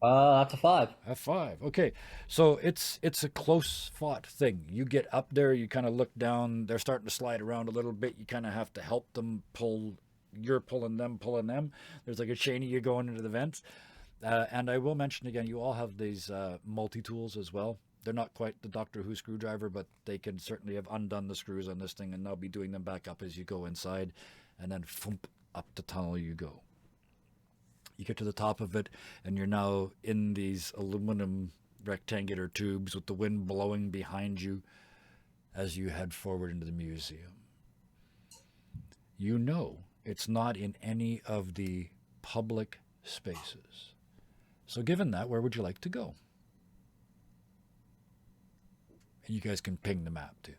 That's a 5. A 5. Okay, so it's a close fought thing. You get up there, you kind of look down. They're starting to slide around a little bit. You kind of have to help them pull. You're pulling them. There's like a chain of you going into the vents. And I will mention again, you all have these multi-tools as well. They're not quite the Doctor Who screwdriver, but they can certainly have undone the screws on this thing and now be doing them back up as you go inside. And then thump, up the tunnel you go. You get to the top of it, and you're now in these aluminum rectangular tubes with the wind blowing behind you as you head forward into the museum. You know it's not in any of the public spaces. So given that, where would you like to go? And you guys can ping the map too.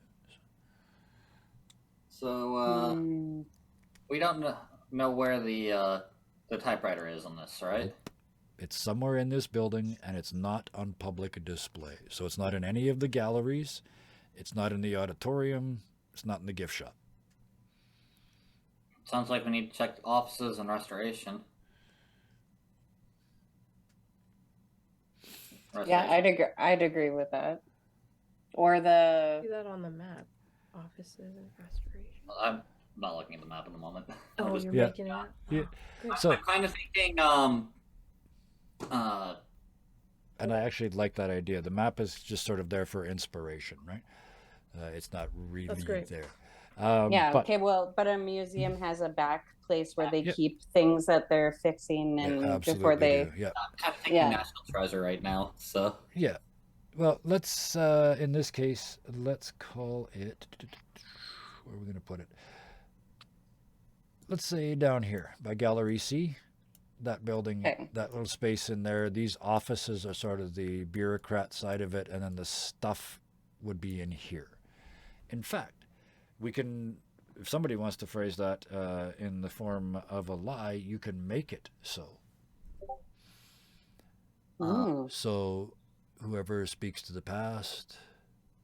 So, we don't know where the typewriter is on this, right? It's somewhere in this building, and it's not on public display. So it's not in any of the galleries. It's not in the auditorium. It's not in the gift shop. Sounds like we need to check offices and restoration. Yeah, I'd agree with that. Or the See that on the map. Offices and restoration. Well, I'm not looking at the map at the moment. Oh, Just- you're Yeah. making it up. Yeah. Great. So, I'm kind of thinking, and I actually like that idea. The map is just sort of there for inspiration, right? It's not really great. there. yeah, but okay, well, but a museum has a back place where they Yeah. keep things that they're fixing they and absolutely before they do. Yeah. I'm thinking Yeah. National Treasure right now. So Yeah. Well, let's, in this case, let's call it, where are we going to put it? Let's say down here by Gallery C, that building, Okay. that little space in there. These offices are sort of the bureaucrat side of it, and then the stuff would be in here. In fact, we can, if somebody wants to phrase that in the form of a lie, you can make it so. So whoever speaks to the past,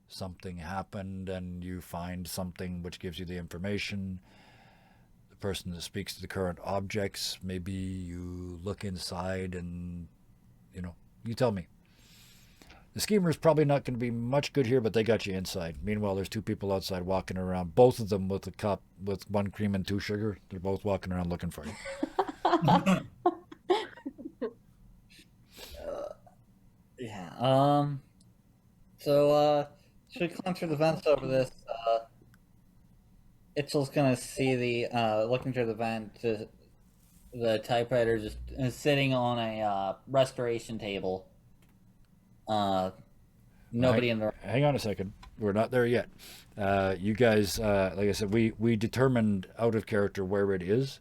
something happened and you find something which gives you the information. The person that speaks to the current objects, maybe you look inside and, you tell me. The schemer's probably not going to be much good here, but they got you inside. Meanwhile, there's two people outside walking around, both of them with a cup with 1 cream and 2 sugar. They're both walking around looking for you. yeah. So should we climb through the vents over this? Itchel's gonna see the looking through the vent to the typewriter just sitting on a restoration table. Nobody in the Hang on a second. We're not there yet. You guys, like I said, we determined out of character where it is,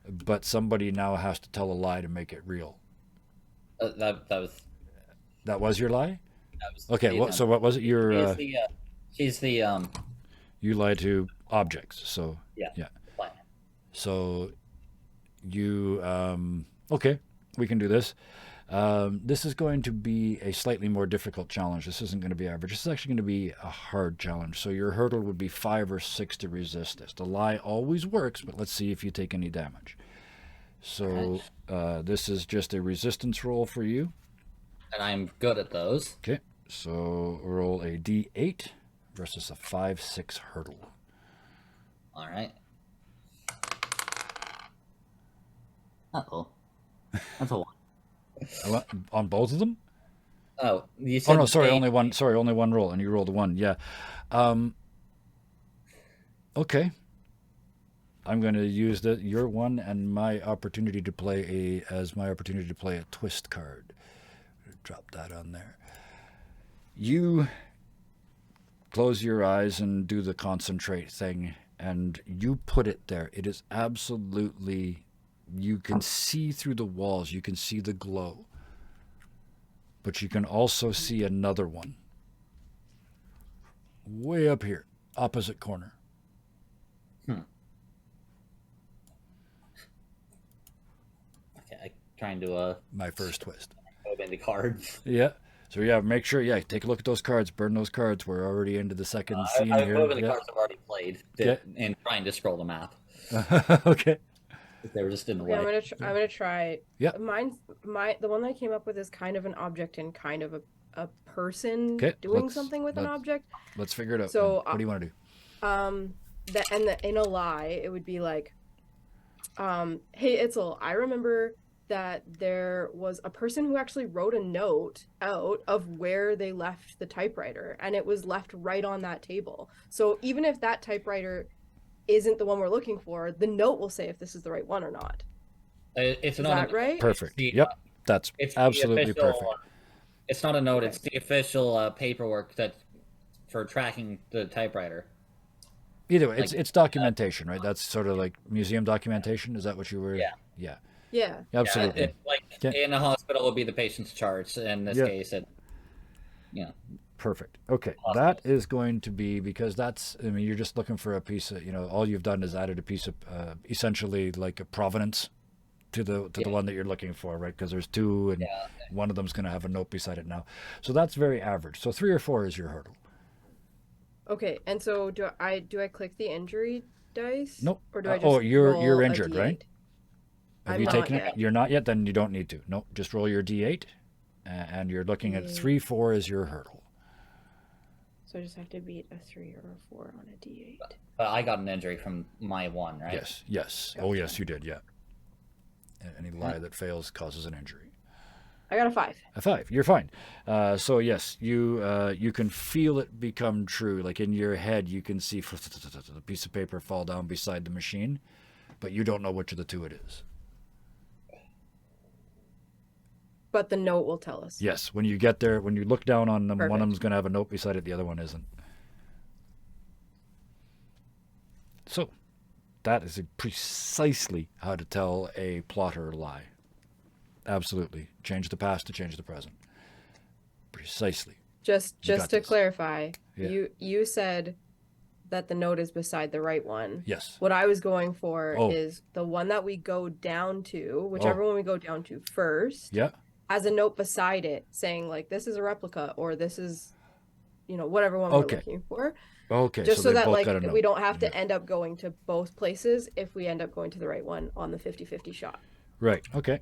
but somebody now has to tell a lie to make it real. that That was your lie? was Okay. So what was it? Your she's the you lied to objects. So yeah. Plan. So you okay? We can do this. This is going to be a slightly more difficult challenge. This isn't going to be average. This is actually going to be a hard challenge. So your hurdle would be 5 or 6 to resist this. The lie always works, but let's see if you take any damage. So this is just a resistance roll for you. And I'm good at those. Okay. So roll a d8 versus a 5-6 hurdle. All right. Uh-oh. That's a one. On both of them? Oh, you said Oh no, sorry, eight. only one. Sorry, only one roll, and you rolled a 1. Yeah. Okay. I'm going to use your one and my opportunity to play a twist card. Drop that on there. You close your eyes and do the concentrate thing, and you put it there. It is absolutely. You can see through the walls. You can see the glow. But you can also see another one. Way up here, opposite corner. Okay, I'm trying to My first twist. open the cards. Yeah. So yeah, make sure. Yeah, take a look at those cards. Burn those cards. We're already into the second scene I've here. opened the Yeah. cards I've already played and trying to scroll the map. Okay. They were just in the Okay, way. I'm gonna try. Yeah. The one that I came up with is kind of an object and kind of a person Okay, doing let's- something with an let's- object. Let's figure it out. So, then. What do you want to do? In a lie, it would be like, hey Itzel, I remember that there was a person who actually wrote a note out of where they left the typewriter, and it was left right on that table. So even if that typewriter isn't the one we're looking for, the note will say if this is the right one or not. It's Is not that right? Perfect. the- Yep. That's It's absolutely the official, perfect. It's not a note. It's the official paperwork that for tracking the typewriter. Either way, it's like- it's documentation, right? That's sort of like museum documentation. Is that what you were? Yeah. Yeah. Yeah. Absolutely. Like in a hospital would be the patient's charts. In this Yeah. case, Perfect. Okay, Awesome. that is going to be because that's. I mean, you're just looking for a piece of. All you've done is added a piece of, essentially like a provenance to the one that you're looking for, right? Because there's 2, and one of them's going to have a note beside it now. So that's very average. So 3 or 4 is your hurdle. Okay, and so do I click the injury dice? Nope. Or do I just oh, you're roll a injured, right? D8? Have I'm you not taken it? yet. You're not yet. Then you don't need to. No, just roll your D8, and you're looking at D8. 3, 4 is your hurdle. So I just have to beat a 3 or a 4 on a D8. But I got an injury from my 1, right? Yes, yes. Oh, yes, you did. Yeah. Any lie that fails causes an injury. I got a 5. A 5. You're fine. So yes, you can feel it become true. Like in your head, you can see the piece of paper fall down beside the machine, but you don't know which of the two it is. But the note will tell us. Yes, when you get there, when you look down on them, one of Perfect. them's going to have a note beside it, the other one isn't. So, that is precisely how to tell a plotter lie. Absolutely. Change the past to change the present. Precisely. Just You got to this. clarify, Yeah. you said that the note is beside the right one. Yes. What I was going for Oh. is the one that we go down to, whichever one we go down to first, Yeah. has a note beside it saying like this is a replica or this is, whatever one Okay. we're looking for. Okay. Just so they that both like got a note. we don't have to Yeah. end up going to both places if we end up going to the right one on the 50-50 shot. Right. Okay.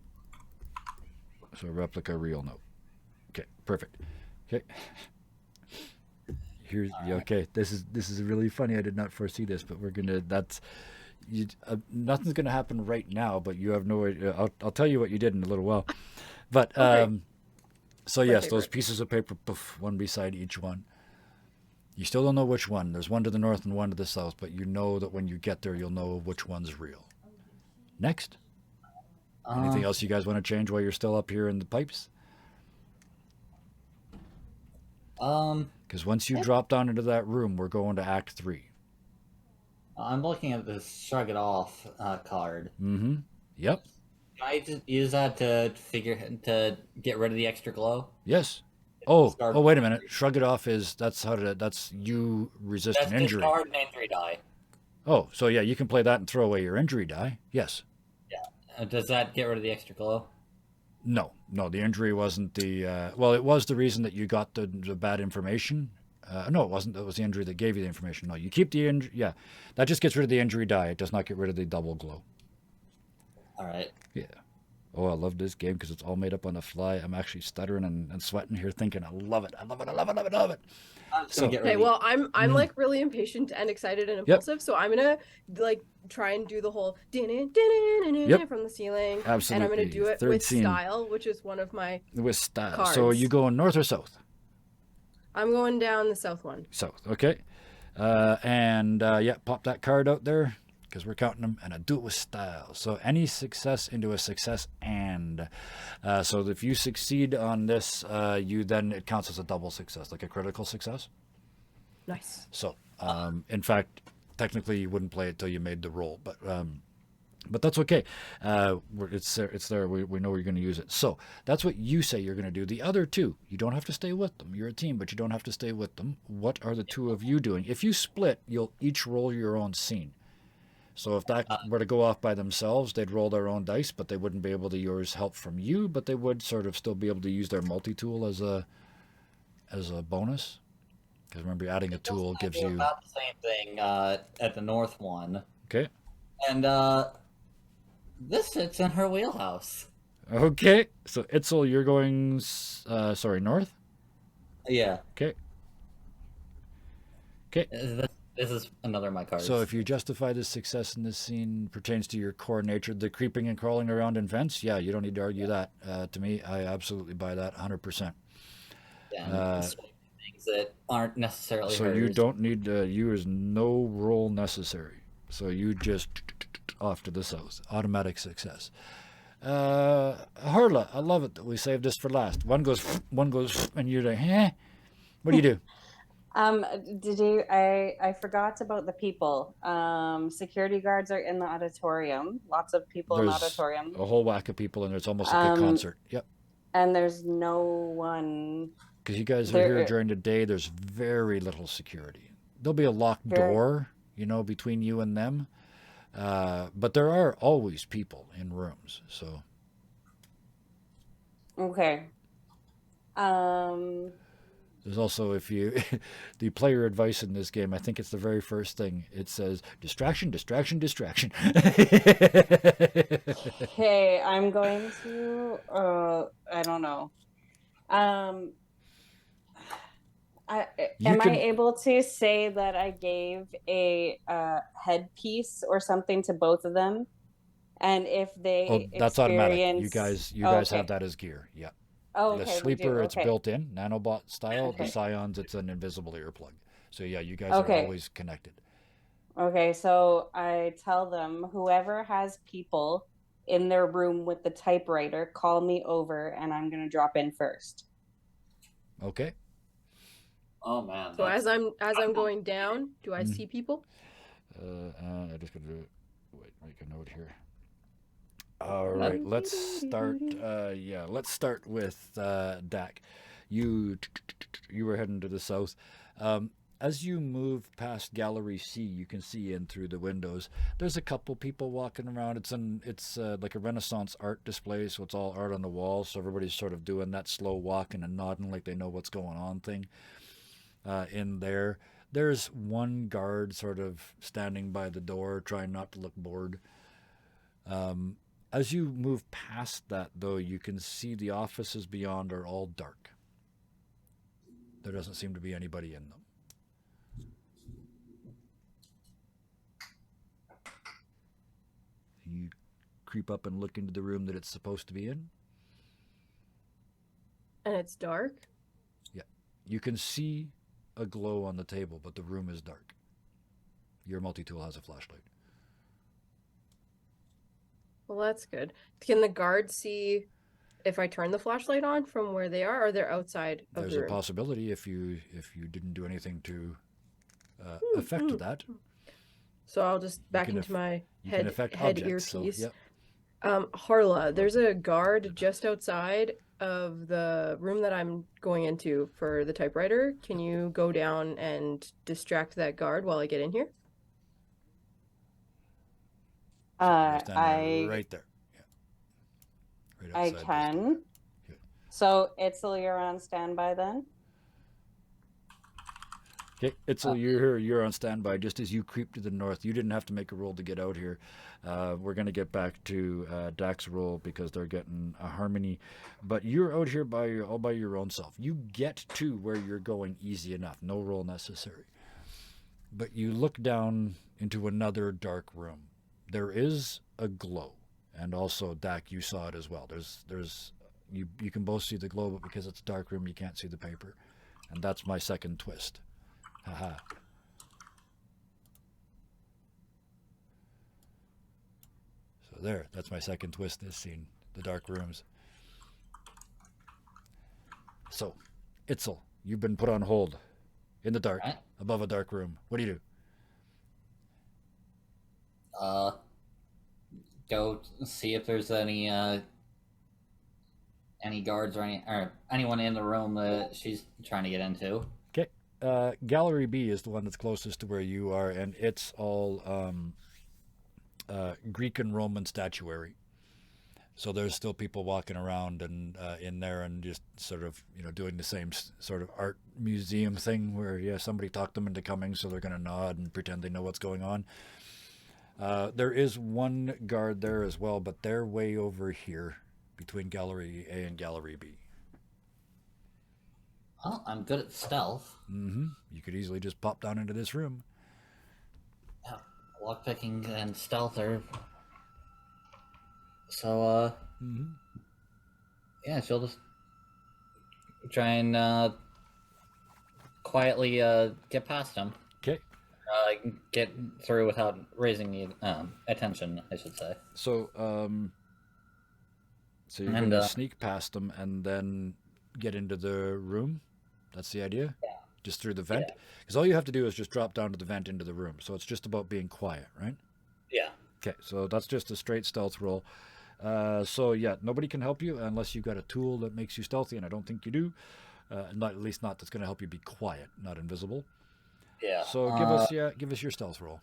So replica real note. Okay. Perfect. Okay. Here's okay. This is really funny. I did not foresee this, but we're gonna. That's you. Nothing's gonna happen right now, but you have no idea. I'll tell you what you did in a little while. But Okay. so My yes, those favorite. pieces of paper, poof, one beside each one. You still don't know which one. There's one to the north and one to the south, but you know that when you get there, you'll know which one's real. Next. Anything else you guys want to change while you're still up here in the pipes? Because once you drop down into that room, we're going to Act 3. I'm looking at this shrug it off card. Mm-hmm. Yep. Can I just use that to get rid of the extra glow? Yes. Oh, wait a minute. Shrug it off that's you resist That's an injury. discard an injury die. Oh, so yeah, you can play that and throw away your injury die. Yes. Does that get rid of the extra glow? No, the injury wasn't the, well, it was the reason that you got the bad information. No, it wasn't. It was the injury that gave you the information. No, you keep the injury. Yeah, that just gets rid of the injury die. It does not get rid of the double glow. All right. Yeah. Oh, I love this game because it's all made up on the fly. I'm actually stuttering and sweating here thinking, I love it. I love it. I love it. I love it. I love it. I'm just gonna So- get rid Okay, of well, I'm like really impatient and excited and impulsive, so I'm gonna like try and do the whole Yep. from the ceiling, Absolutely. and I'm gonna do it Third with scene. style, which is one of my. With style. Cards. So you going north or south? I'm going down the south one. South. Okay. Yeah, pop that card out there because we're counting them, and I do it with style. So any success into a success and. So if you succeed on this, it counts as a double success, like a critical success. Nice. So, in fact, technically you wouldn't play it till you made the roll, but that's okay. It's there. We know you're going to use it. So that's what you say you're going to do. The other two, you don't have to stay with them. You're a team, but you don't have to stay with them. What are the two of you doing? If you split, you'll each roll your own scene. So if that were to go off by themselves, they'd roll their own dice, but they wouldn't be able to use help from you, but they would sort of still be able to use their multi-tool as a bonus. Because remember, adding a tool gives you... about the same thing at the north one, Okay. and this fits in her wheelhouse. Okay. So Itzel, you're going... north? Yeah. Okay. Okay. This is another of my cards. So if you justify the success in this scene pertains to your core nature, the creeping and crawling around in vents, yeah, you don't need to argue that. To me, I absolutely buy that 100%. yeah, things that aren't necessarily So hers. you don't need you is no roll necessary. So you just off to the south, automatic success. Harla, I love it that we saved this for last. One goes, and you're like, eh? What do you do? Did you? I forgot about the people. Security guards are in the auditorium. Lots of people in the There's auditorium, a whole whack of people, and it's almost like a concert. Yep. and there's no one. Because you guys are There- here during the day, there's very little security. There'll be a locked Very- door, between you and them. But there are always people in rooms. So Okay. There's also, if you, the player advice in this game, I think it's the very first thing. It says distraction, distraction, distraction. Okay, I'm going to. I don't know. Um, You am I can, able to say that I gave a headpiece or something to both of them? And if oh, they that's automatic. experience, You guys have okay, that as gear. Yeah. oh, The okay, we do. sleeper, it's Okay, built in, nanobot style. The okay, scions, it's an invisible earplug. So yeah, you guys are okay, always connected. okay. So I tell them whoever has people in their room with the typewriter, call me over, and I'm gonna drop in first. Okay. Oh man. So as I'm going down, do I Mhm. see people? I just got to wait, make a note here. All right, let's start. Yeah, let's start with Dak. You were heading to the south. As you move past Gallery C, you can see in through the windows. There's a couple people walking around. It's like a Renaissance art display, so it's all art on the wall. So everybody's sort of doing that slow walking and nodding like they know what's going on thing. In there, there's one guard sort of standing by the door, trying not to look bored. As you move past that, though, you can see the offices beyond are all dark. There doesn't seem to be anybody in them. You creep up and look into the room that it's supposed to be in. And it's dark. Yeah. You can see a glow on the table, but the room is dark. Your multi-tool has a flashlight. Well, that's good. Can the guards see if I turn the flashlight on from where they are, or they're outside of There's the a room? possibility if you didn't do anything to affect that. So I'll just back can into my You can head affect objects. So, earpiece. yep. Harla, there's a guard just outside of the room that I'm going into for the typewriter. Can you go down and distract that guard while I get in here? So you're standing I right there. Yeah. Right I outside this door. can. Yeah. So Itzel, you're on standby then. Okay, Itzel, you're here. You're on standby. Just as you creep to the north, you didn't have to make a roll to get out here. We're going to get back to Dak's roll because they're getting a harmony. But you're out here all by your own self. You get to where you're going easy enough. No roll necessary. But you look down into another dark room. There is a glow, and also Dak, you saw it as well. You can both see the glow, but because it's a dark room, you can't see the paper, and that's my second twist. Haha. So there, that's my second twist this scene, the dark rooms. So, Itzel, you've been put on hold in the dark, Right. above a dark room. What do you do? Go see if there's any guards or anyone in the room that she's trying to get into. Okay. Gallery B is the one that's closest to where you are, and it's all Greek and Roman statuary. So there's still people walking around and in there and just sort of doing the same sort of art museum thing where somebody talked them into coming, so they're going to nod and pretend they know what's going on. There is one guard there as well, but they're way over here between Gallery A and Gallery B. Well, I'm good at stealth. Mm-hmm. You could easily just pop down into this room. Yeah, lockpicking and stealth are. So, Mm-hmm. yeah, she'll just try and quietly get past him. Okay. Get through without raising the attention, I should say. So, so you're And, going to sneak past them and then get into the room? That's the idea? Yeah. Just through the vent? Because all you have to do is just drop down to the vent into the room. So it's just about being quiet, right? Yeah. Okay, so that's just a straight stealth roll. So yeah, nobody can help you unless you've got a tool that makes you stealthy, and I don't think you do. Not at least not that's going to help you be quiet, not invisible. Yeah. So give us your stealth roll.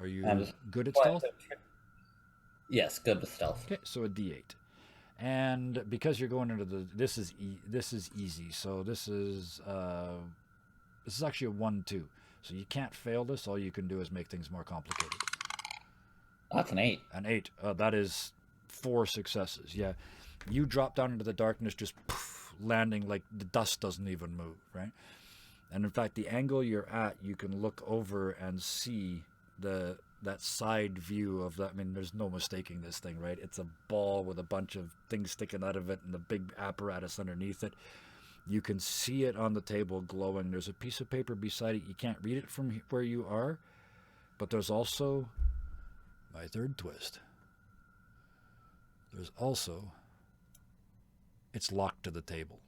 Are you I'm just good at What? stealth? Yes, good with stealth. Okay, so a D8. And because you're going into this is easy. So this is actually a 1-2. So you can't fail this. All you can do is make things more complicated. That's an 8. An 8. That is 4 successes. Yeah. You drop down into the darkness, just poof, landing like the dust doesn't even move, right? And in fact, the angle you're at, you can look over and see that side view of that. I mean, there's no mistaking this thing, right? It's a ball with a bunch of things sticking out of it and the big apparatus underneath it. You can see it on the table glowing. There's a piece of paper beside it. You can't read it from where you are, but there's also my third twist. There's also, it's locked to the table.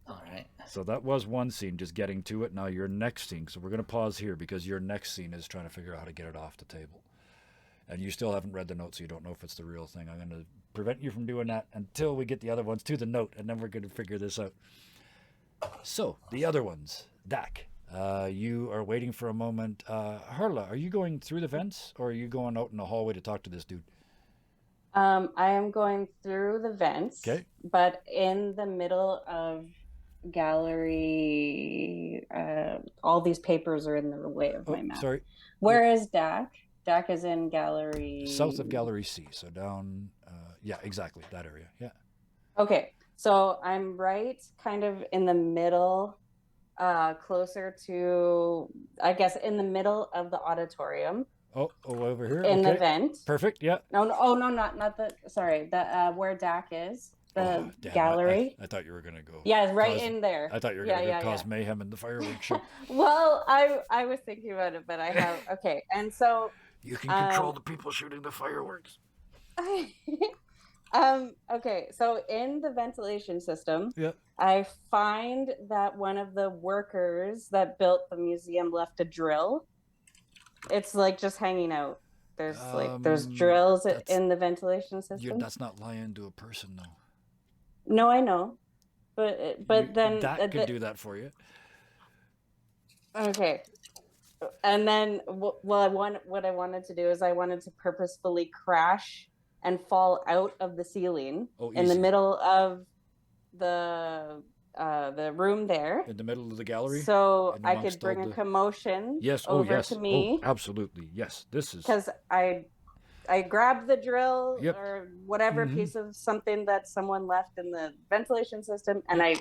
All right. So that was one scene, just getting to it. Now your next scene, so we're going to pause here because your next scene is trying to figure out how to get it off the table. And you still haven't read the note, so you don't know if it's the real thing. I'm going to prevent you from doing that until we get the other ones to the note, and then we're going to figure this out. So, the other ones. Dak, you are waiting for a moment. Harla, are you going through the vents, or are you going out in the hallway to talk to this dude? I am going through the vents, Okay. but in the middle of gallery, all these papers are in the way of my map. Sorry. Where is Dak? Dak is in gallery... South of Gallery C, so down... yeah, exactly, that area, yeah. Okay, so I'm right kind of in the middle, closer to, I guess, in the middle of the auditorium. Oh, over here? In okay. the vent. Perfect, yeah. No, not the, sorry, where Dak is, the Damn, gallery. I thought you were going to go. Yeah, right in there. I thought you were going to cause mayhem in the fireworks show. Well, I was thinking about it, but I have, okay, and so... You can control the people shooting the fireworks. Okay, so in the ventilation system, yeah. I find that one of the workers that built the museum left a drill. It's like just hanging out. There's drills in the ventilation system. That's not lying to a person, though. No, I know, but then that could do that for you. Okay. And then what I wanted to do is I wanted to purposefully crash and fall out of the ceiling in the middle of the room there. In the middle of the gallery? So I could bring a commotion over to me. Oh, absolutely. Yes. This is... Because I grabbed the drill or whatever piece of something that someone left in the ventilation system, and I,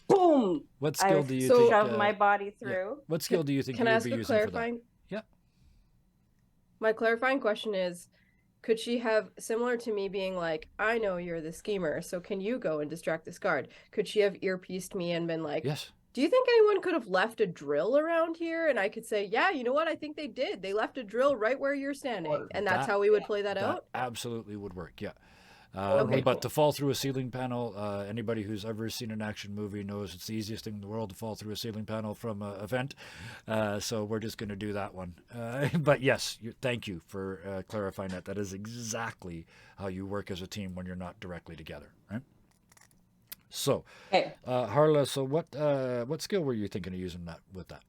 boom! What skill do you think? Shoved my body through. Yeah. What skill do you think you would be using for that? Yeah. My clarifying question is, could she have, similar to me being like, I know you're the schemer, so can you go and distract this guard? Could she have earpieced me and been like, yes. Do you think anyone could have left a drill around here? And I could say, yeah, you know what? I think they did. They left a drill right where you're standing. And that's how we would play that out? Absolutely would work, yeah. Okay, but to fall through a ceiling panel, anybody who's ever seen an action movie knows it's the easiest thing in the world to fall through a ceiling panel from an event. So we're just going to do that one. But yes, thank you for clarifying that. That is exactly how you work as a team when you're not directly together, right? So, Harla, so what skill were you thinking of using with that?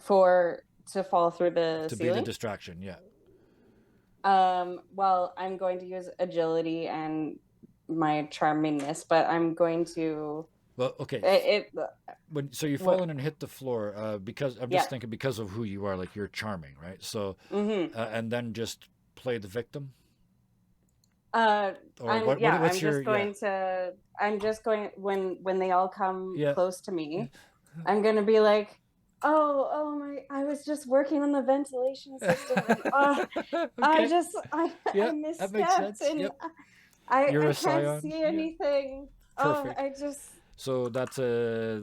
To fall through the to ceiling? Be the distraction, yeah. Well, I'm going to use agility and my charmingness, but I'm going to... Well, okay. So you've fallen and hit the floor because I'm just thinking because of who you are, like you're charming, right? So, and then just play the victim. I'm just going when they all come close to me, I'm going to be like, oh my, I was just working on the ventilation system. I misstepped and I can't see anything. Perfect. So that's a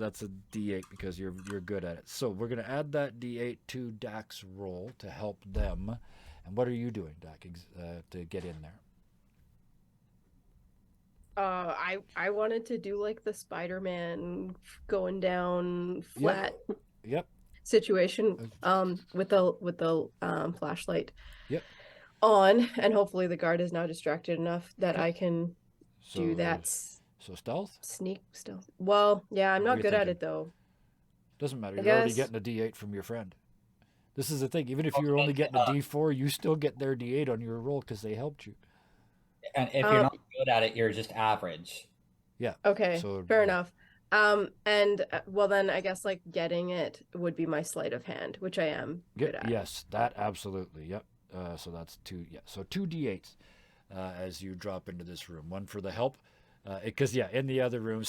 D8 because you're good at it. So we're going to add that D8 to Dak's roll to help them. And what are you doing, Dak, to get in there? I wanted to do like the Spider-Man going down flat situation with the flashlight on, and hopefully the guard is now distracted enough that I can do that. So stealth? Sneak stealth. Well, yeah, I'm not good at it though. Doesn't matter. You're already getting a D8 from your friend. This is the thing. Even if you're only getting a D4, you still get their D8 on your roll because they helped you. And if you're not good at it, you're just average. Yeah. Okay, So, fair enough. And well, then I guess like getting it would be my sleight of hand, which I am good at. Yes, that absolutely. Yep. So that's 2. Yeah. So 2 D8s as you drop into this room. One for the help. Because in the other room,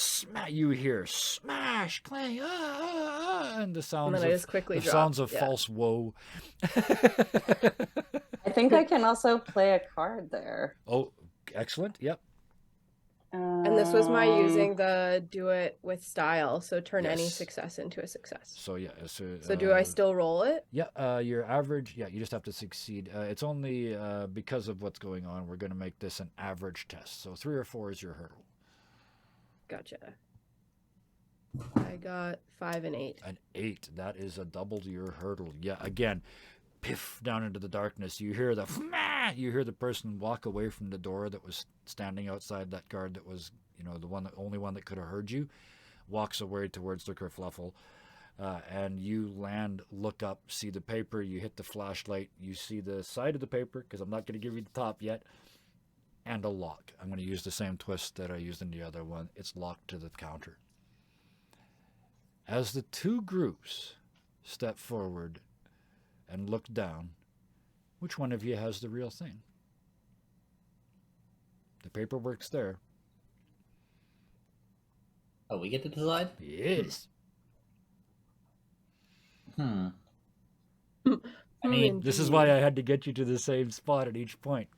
you hear smash, clang, and the sounds then I just quickly drop, sounds of false woe. I think I can also play a card there. Oh, excellent. Yep. And this was my using the do it with style, so turn any Yes. success into a success. So So do I still roll it? Yeah, your average. Yeah, you just have to succeed. It's only because of what's going on. We're going to make this an average test. So 3 or 4 is your hurdle. Gotcha. I got 5 and 8. An 8. That is a double your hurdle. Yeah. Again, piff down into the darkness. You hear the person walk away from the door that was standing outside that guard that was, the only one that could have heard you, walks away towards the kerfluffle, and you land, look up, see the paper, you hit the flashlight, you see the side of the paper, because I'm not going to give you the top yet, and a lock. I'm going to use the same twist that I used in the other one. It's locked to the counter. As the 2 groups step forward and look down, which one of you has the real thing? The paperwork's there. Oh, we get to decide? Yes. I mean, This is why I had to get you to the same spot at each point.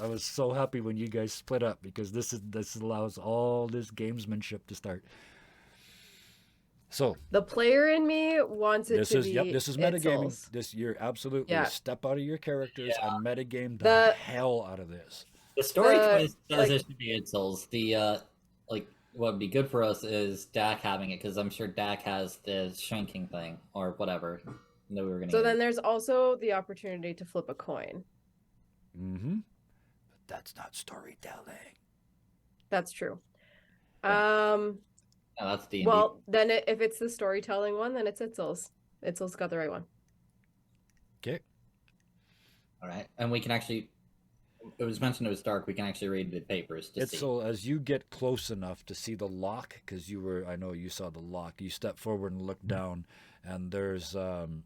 I was so happy when you guys split up, because this allows all this gamesmanship to start. So The player in me wants it this to is be this is metagaming. Itzels. This you're absolutely Yeah. step out of your characters and metagame the The- hell out of this. the story the- twist says it should be Itzels. The what would be good for us is Dak having it, because I'm sure Dak has the shrinking thing or whatever that we were gonna. So use. then there's also the opportunity to flip a coin. Mm-hmm. But that's not storytelling. That's true. No, that's D&D. Well, then if it's the storytelling one, then it's Itzels. Itzels got the right one. Okay. All right, and we can actually. It was mentioned it was dark. We can actually read the papers to see. So as you get close enough to see the lock, because I know you saw the lock, you step forward and look down, and there's the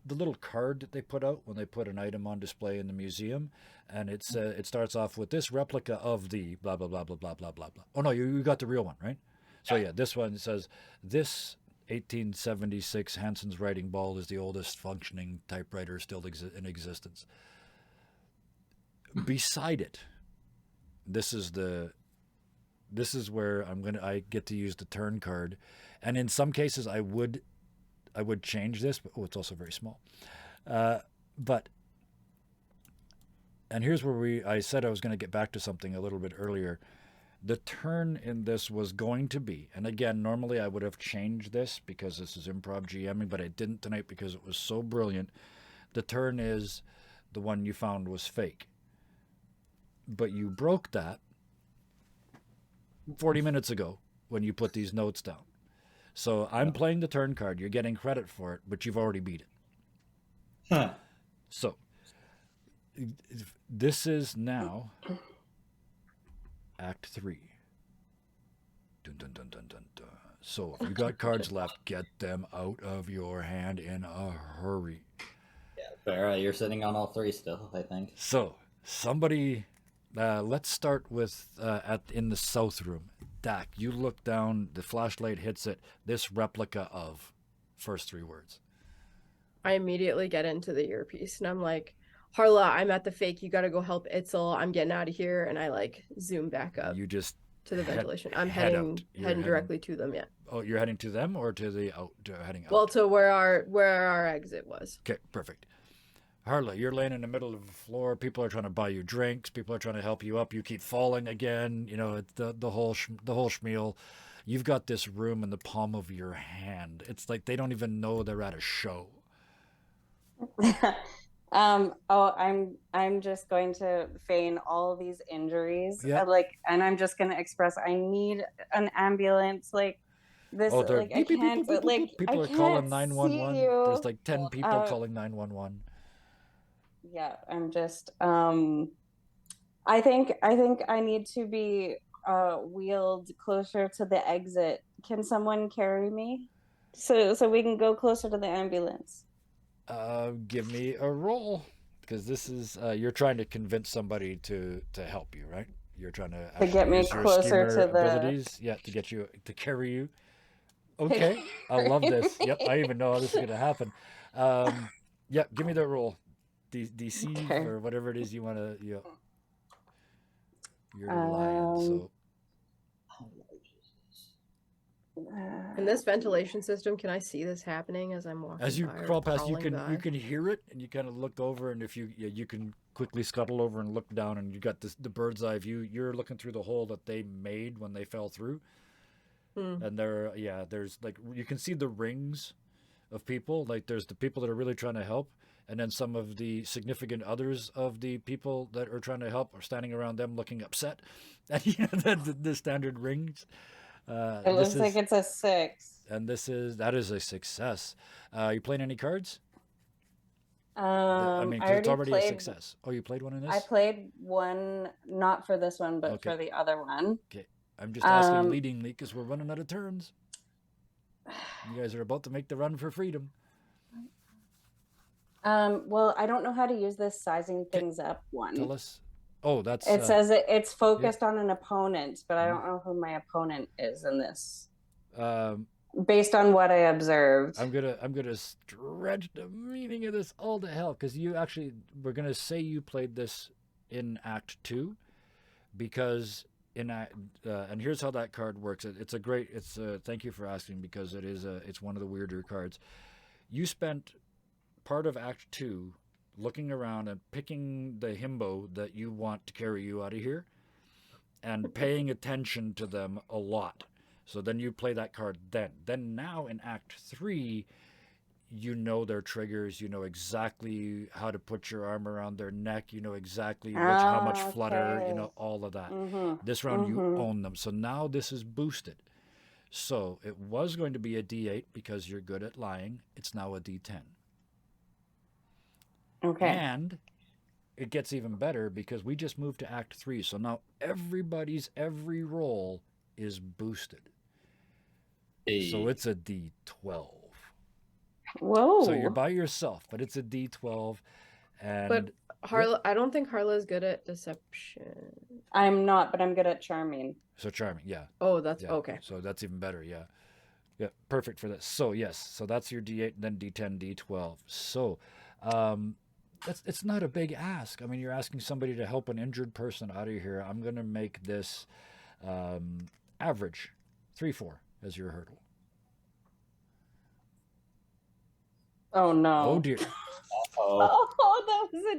little card that they put out when they put an item on display in the museum, and it starts off with this replica of the blah blah blah blah blah blah blah blah. Oh no, you got the real one, right? So yeah, this one says this 1876 Hanson's writing ball is the oldest functioning typewriter still in existence. Beside it, this is where I get to use the turn card, and in some cases I would change this, but it's also very small. But here's where I said I was going to get back to something a little bit earlier. The turn in this was going to be, and again, normally I would have changed this because this is improv GMing, but I didn't tonight because it was so brilliant. The turn is the one you found was fake. But you broke that 40 minutes ago when you put these notes down. So I'm playing the turn card. You're getting credit for it, but you've already beat it. Huh. So this is now Act 3. Dun, dun, dun, dun, dun, dun. So if you got cards left, get them out of your hand in a hurry. Yeah, fair. You're sitting on all 3 still, I think. So somebody... let's start with in the south room. Dak, you look down, the flashlight hits it. This replica of first 3 words. I immediately get into the earpiece and I'm like, Harla, I'm at the fake. You got to go help Itzel. I'm getting out of here. And I like zoom back up You just to the ventilation. I'm head heading out. You're heading directly to them. Yeah. Oh, you're heading to them or to the heading out? Well, to where our exit was. Okay, perfect. Harla, you're laying in the middle of the floor. People are trying to buy you drinks. People are trying to help you up. You keep falling again. It's the whole schmeal. You've got this room in the palm of your hand. It's like they don't even know they're at a show. I'm just going to feign all these injuries. Yeah. And I'm just going to express I need an ambulance. Like, This Oh, they're like I beep, beep, beep, can't boop, boop, boop, like boop. People I are can't calling see 911. you. There's like 10 people Uh, calling 911. yeah, I'm just I think I need to be wheeled closer to the exit. Can someone carry me? So we can go closer to the ambulance. Give me a roll, because this is you're trying to convince somebody to help you, right? You're trying to To get actually me use your closer schemer to the abilities, yeah, to get you to carry you. Okay, I love this. Yep, I even know how this is gonna happen. Yeah, give me that roll. Deceive Okay. or whatever it is you want to. You're lying, Um, so In this ventilation system, can I see this happening as I'm walking as you by or crawl past, you crawling by? can hear it, and you kind of look over, and if you can quickly scuttle over and look down, and you got the bird's eye view. You're looking through the hole that they made when they fell through, and there's like you can see the rings of people. Like there's the people that are really trying to help, and then some of the significant others of the people that are trying to help are standing around them looking upset, and the standard rings. it looks like it's a 6. And that is a success. You playing any cards? I mean, I 'cause it's already already a played. success. Oh, you played one in this? I played one, not for this one, but Okay. for the other one. Okay, I'm just asking Um, leadingly because we're running out of turns. You guys are about to make the run for freedom. Well, I don't know how to use this sizing things up one. Tell us. Oh, that's. It says it's focused on an opponent, but I don't know who my opponent is in this. Based on what I observed. I'm gonna stretch the meaning of this all to hell, because we're gonna say you played this in Act 2, because in and here's how that card works. Thank you for asking, because it's one of the weirder cards. You spent part of Act 2 looking around and picking the himbo that you want to carry you out of here, and paying attention to them a lot. So then you play that card then now in Act 3, you know their triggers, you know exactly how to put your arm around their neck, you know exactly how much flutter, you know, all of that. This round you own them. So now this is boosted. So it was going to be a D8 because you're good at lying. It's now a D10. Okay. And it gets even better because we just moved to Act 3. So now everybody's every roll is boosted. So it's a D12. Whoa. So you're by yourself, but it's a D12. And But Harla, I don't think Harla is good at deception. I'm not, but I'm good at charming. so charming, yeah. Oh, that's Yeah. okay. So that's even better, yeah. Yeah, perfect for this. So yes, so that's your D8, and then D10, D12. So it's not a big ask. I mean, you're asking somebody to help an injured person out of here. I'm gonna make this average 3-4 as your hurdle. Oh no. Oh dear. Oh, that was a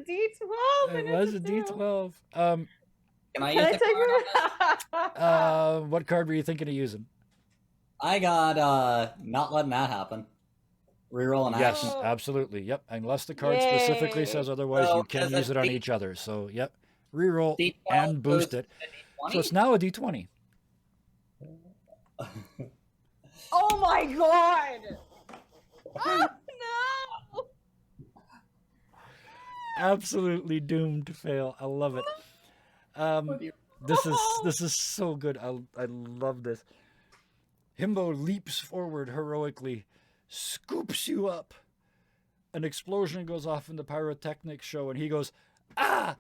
D12. It was a D12. Can I Can I use the take card? it? What card were you thinking of using? I got not letting that happen. Reroll an Yes, action. absolutely. Yep. Unless the card specifically Yay. says otherwise, So, you can as a use it on D- each other. So, yep. Reroll D12 and boost goes it. to D20? So it's now a D20. Oh my god. Oh, no. Absolutely doomed to fail. I love it. This is so good. I love this. Himbo leaps forward heroically, scoops you up. An explosion goes off in the pyrotechnics show, and he goes, "Ah!"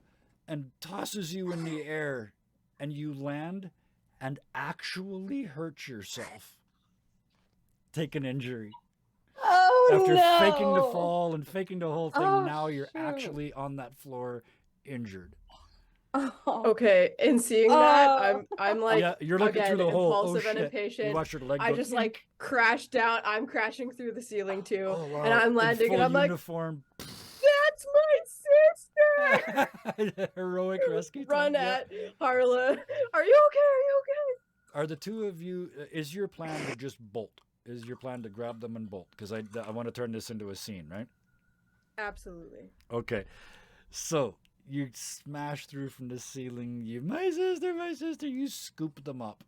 and tosses you in the air, and you land and actually hurt yourself. Take an injury. Oh After no. faking the fall and faking the whole thing, Oh, now you're shoot. actually on that floor injured. Oh. Okay, in seeing that, Oh. I'm like, Yeah, you're looking again, through the hole. Oh impulsive and shit! You impatient. watch your leg I go just clink. like crashed down. I'm crashing through the ceiling too, Oh, wow. and I'm In landing, full and I'm like, uniform. "That's my sister!" Heroic rescue. Run team, at Harla. Are you okay? Are you okay? Are the two of you? Is your plan to just bolt? Is your plan to grab them and bolt? Because I want to turn this into a scene, right? Absolutely. Okay, so you smash through from the ceiling. My sister, you scoop them up,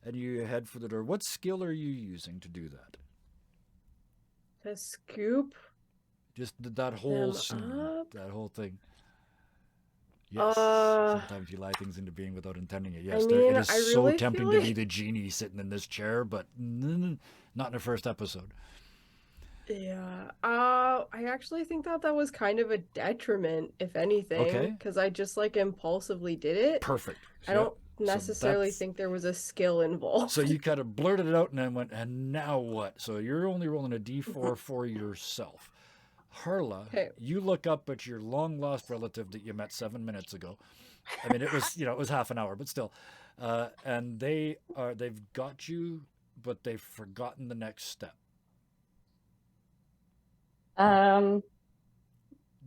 and you head for the door. What skill are you using to do that? To scoop Just that whole them scene, up. that whole thing. Yes. Uh, Sometimes you lie things into being without intending it. I Yes, mean, it is I so really tempting feel to be like- the genie sitting in this chair, but not in the first episode. Yeah. I actually think that was kind of a detriment, if anything, Okay. because I just like impulsively did it. Perfect. I Yep. don't So necessarily that's- think there was a skill involved. So you kind of blurted it out and then went, and now what? So you're only rolling a d4 for yourself. Harla, Okay. you look up at your long lost relative that you met 7 minutes ago. I mean, it was it was half an hour, but still. And they've got you, but they've forgotten the next step. Um,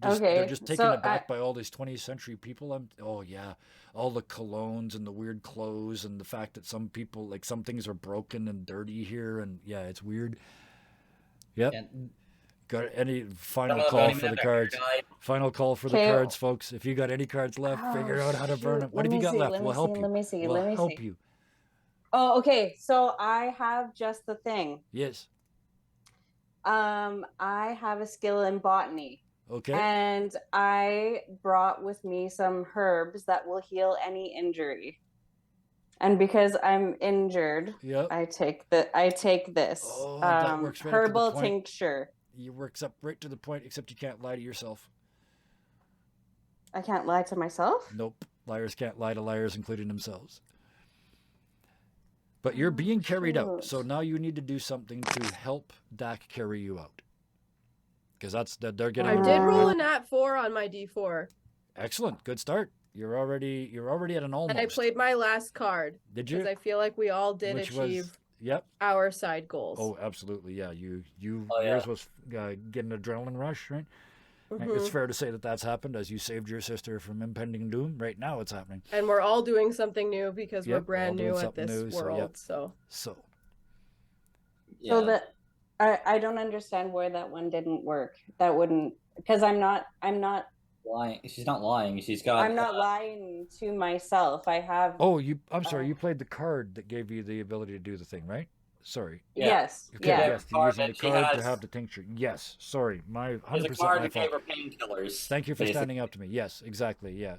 They're Okay, just taken so aback by all these 20th century people. Oh yeah, all the colognes and the weird clothes and the fact that some people, like, some things are broken and dirty here, and yeah, it's weird. Yep. And Got any some final of them call don't even for the have their hair cards? dyed. Final call for the Okay. cards, folks. If you got any cards left, figure out how to burn them. What have you got left? We'll help you. Let me see. We'll Let me help see. you. Oh, okay. So I have just the thing. Yes. I have a skill in botany. Okay. And I brought with me some herbs that will heal any injury. And because I'm injured, Yep. I take this Oh, that works right up to the herbal point. tincture. It works up right to the point, except you can't lie to yourself. I can't lie to myself. Nope. Liars can't lie to liars, including themselves. But you're being carried out, shoot. so now you need to do something to help Dak carry you out. Because they're getting. I did roll a nat 4 on my d4, Excellent, good start. You're already at an almost. and I played my last card Did because you? I feel like we all did Which achieve was yep. our side goals. Oh, absolutely, yeah. You Oh, yeah. yours was getting an adrenaline rush, right? Right, It's Mhm. fair to say that that's happened as you saved your sister from impending doom. Right now, it's happening. And we're all doing something new because we're Yep, brand all doing new at something this new, so, world. yep. So So Yeah. So that I don't understand why that one didn't work. That wouldn't, because I'm not lying. She's not lying. She's got. I'm not lying to myself. I have oh, I'm sorry. Uh, You played the card that gave you the ability to do the thing, right? Sorry. Yeah. yes. Okay, Yeah. yes, to Card using the that she card to has- have the tincture. Yes, sorry, my There's 100% a card my that gave fault. her painkillers. Thank you for basically. standing up to me. Yes, exactly. Yeah,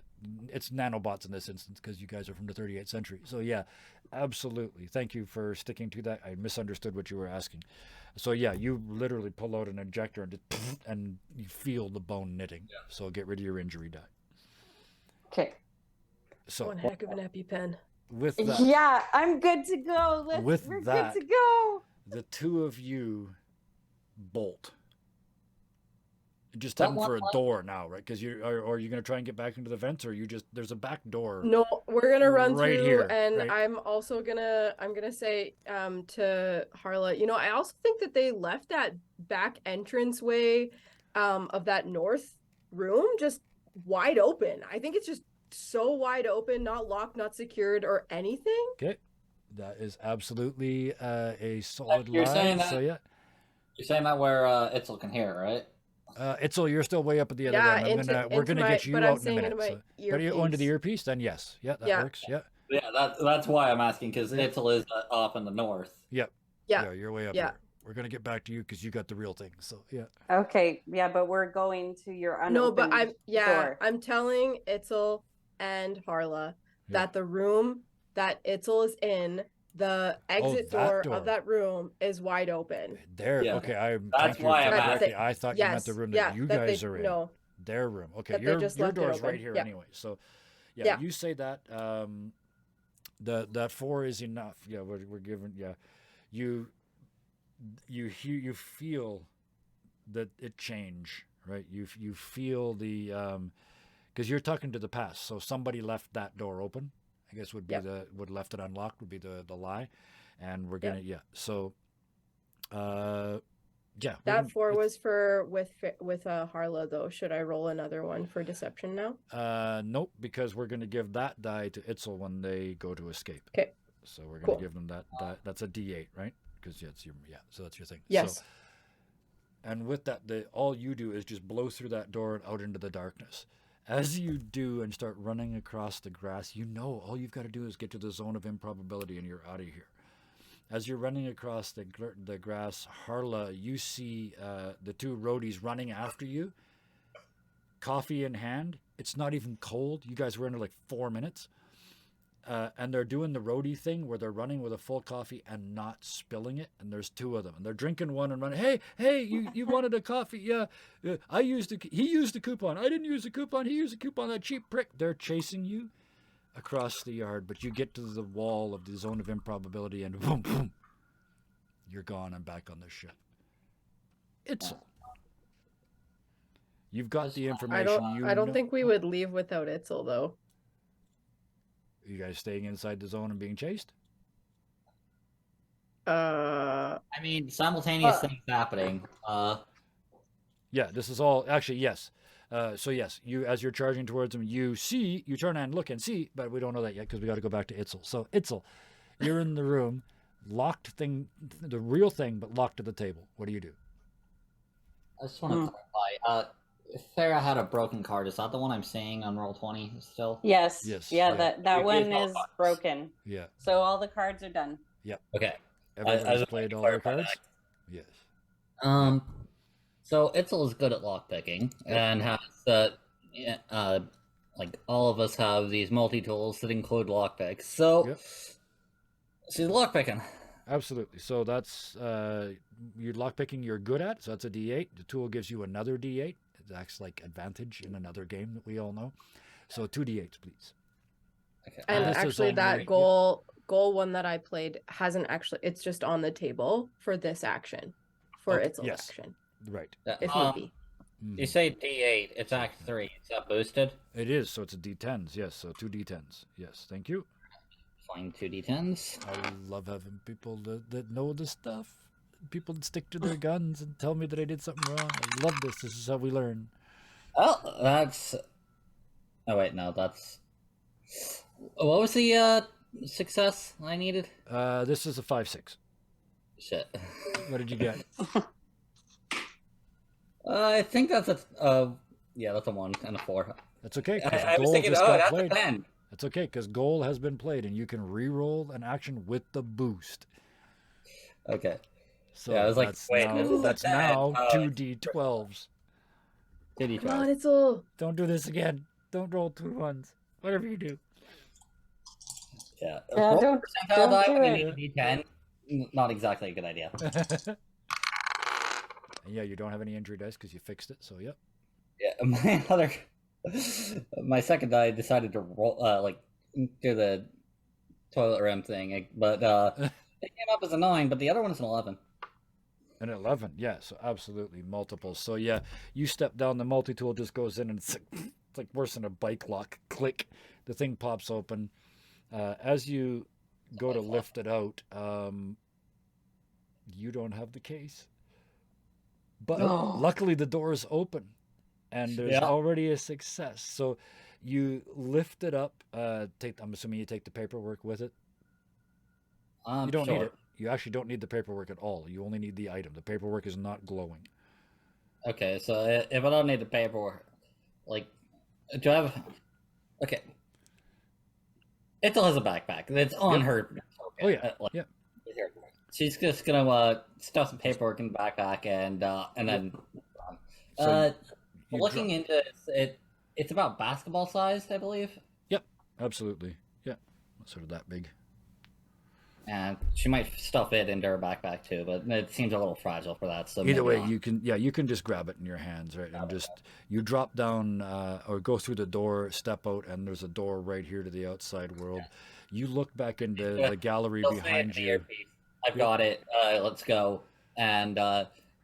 it's nanobots in this instance because you guys are from the 38th century. So yeah, absolutely. Thank you for sticking to that. I misunderstood what you were asking. So yeah, you literally pull out an injector and just, and you feel the bone knitting. Yeah. So get rid of your injury die. Okay. So one heck of an EpiPen. with that, Yeah, I'm good to go. With We're that- good to go. the two of you bolt. Just That heading for a one- door now, right? Because are you going to try and get back into the vents, or you just there's a back door? No, we're gonna run Right through, here, and right? I'm also gonna say to Harla, I also think that they left that back entranceway of that north room just wide open. I think it's just so wide open, not locked, not secured, or anything. Okay, that is absolutely a solid You're lie. saying that- So yeah, You're saying that where Itzel can hear, right? Itzel, you're still way up at the other Yeah, end. We're into gonna my- get you but out I'm in a saying minute. into my So. But you into the earpiece. earpiece? Then yes, yeah, that Yeah. works. Yeah, Yeah, that's why I'm asking because Itzel is off in the north. Yeah. you're way up Yeah. here. We're gonna get back to you because you got the real thing. So yeah, Okay. Yeah, but we're going to your No, but unopened door. I'm telling Itzel and Harla Yeah. that the room that Itzel is in, the exit that door door. of that room is wide open. there. Yeah. Okay, I That's thank you why for I'm correcting. asking. I thought you meant Yes, the room yeah, that you that guys they, are in. No, Their room. Okay, That they your just left it door's open. right here Yeah. anyway. So yeah, Yeah. you say that. That 4 is enough. Yeah, we're given. Yeah, you hear, you feel that it change, right? You feel the because you're talking to the past. So somebody left that door open. I guess would be Yep. would left it unlocked would be the lie, and we're Yep. gonna So yeah, that 4 was for with Harla though. Should I roll another one for deception now? Nope, because we're going to give that die to Itzel when they go to escape. Okay. So we're going Cool. to give them that die. That's a D8, right? Because it's your so that's your thing. Yes. So, and with that, all you do is just blow through that door and out into the darkness, As you do and start running across the grass, you know all you've got to do is get to the zone of improbability and you're out of here. As you're running across the grass, Harla, you see the two roadies running after you, coffee in hand. It's not even cold. You guys were in like 4 minutes. And they're doing the roadie thing where they're running with a full coffee and not spilling it. And there's two of them, and they're drinking one and running. Hey, you wanted a coffee? Yeah, he used the coupon. I didn't use the coupon. He used the coupon. That cheap prick. They're chasing you across the yard, but you get to the wall of the zone of improbability, and boom, boom, you're gone and back on the ship. You've got the information. I don't think we would leave without Itzel though. You guys staying inside the zone and being chased? I mean, simultaneous things happening. Yeah, this is all actually yes. So yes, you as you're charging towards them, you turn and look and see, but we don't know that yet because we got to go back to Itzel. So Itzel, you're in the room, locked thing, the real thing, but locked to the table. What do you do? I just want to clarify. Farah had a broken card. Is that the one I'm seeing on Roll20 still? Yes. Yes. Yeah, Yeah. that It one is all is cards. broken. Yeah. So all the cards are done. Okay. Everybody's just played wanted to all their clarify cards. that. Yes. So Itzel is good at lockpicking and has like all of us have these multi-tools that include lockpicks. So Yep. she's lockpicking. Absolutely. So that's you're lockpicking you're good at. So that's a D8. The tool gives you another D8. It acts like advantage in another game that we all know. So 2 D8s, please. Okay. And this is actually, only- that goal one that I played hasn't actually. It's just on the table for this action, for Okay, Itzel's yes. action, Right. if need be. You say D8, it's Act 3. Is that boosted? It is. So it's a D10s. Yes. So 2 D10s. Yes. Thank you. Fine, 2d10s. I love having people that know the stuff. People that stick to their guns and tell me that I did something wrong. I love this. This is how we learn. Oh, that's... Oh, wait, no, that's... What was the success I needed? This is a 5-6. Shit. What did you get? I think that's a... yeah, that's a 1 and a 4. That's okay. 'Cause I was goal thinking, just oh, got that's played. a 10. That's okay because goal has been played and you can re-roll an action with the boost. Okay. So Yeah, I was like, that's wait, now, this is a that's 10. now Oh, 2d12s. 2d12. Come on, Itzel. Don't do this again. Don't roll 2 1s. Whatever you do. Yeah. Yeah, Roll don't percentile die do when it. you need a D10. Not exactly a good idea. And yeah, you don't have any injury dice because you fixed it. So yep. Yeah, my second die decided to roll, do the toilet rim thing, but it came up as a 9, but the other one's an 11. An 11, yeah, so absolutely multiples. So yeah, you step down, the multi-tool just goes in and it's like worse than a bike lock. Click, the thing pops open. As you go to lift it out, you don't have the case. But luckily the door is open and there's already a success. So you lift it up, I'm assuming you take the paperwork with it. You don't need it. You actually don't need the paperwork at all. You only need the item. The paperwork is not glowing. Okay, so if I don't need the paperwork, like, do I have... Okay. Itzel has a backpack. It's on her. Oh, yeah. Like, Yeah. here. She's just gonna stuff some paperwork in the backpack and then... So you looking into it, it's about basketball sized, I believe. Yep, absolutely. Yeah, sort of that big. And she might stuff it into her backpack too, but it seems a little fragile for that. So Either maybe way, not. you can just grab it in your hands, right? And just you drop down or go through the door, step out, and there's a door right here to the outside world. You look back into the gallery They'll say it behind in the you. earpiece. I've got it. Let's go. And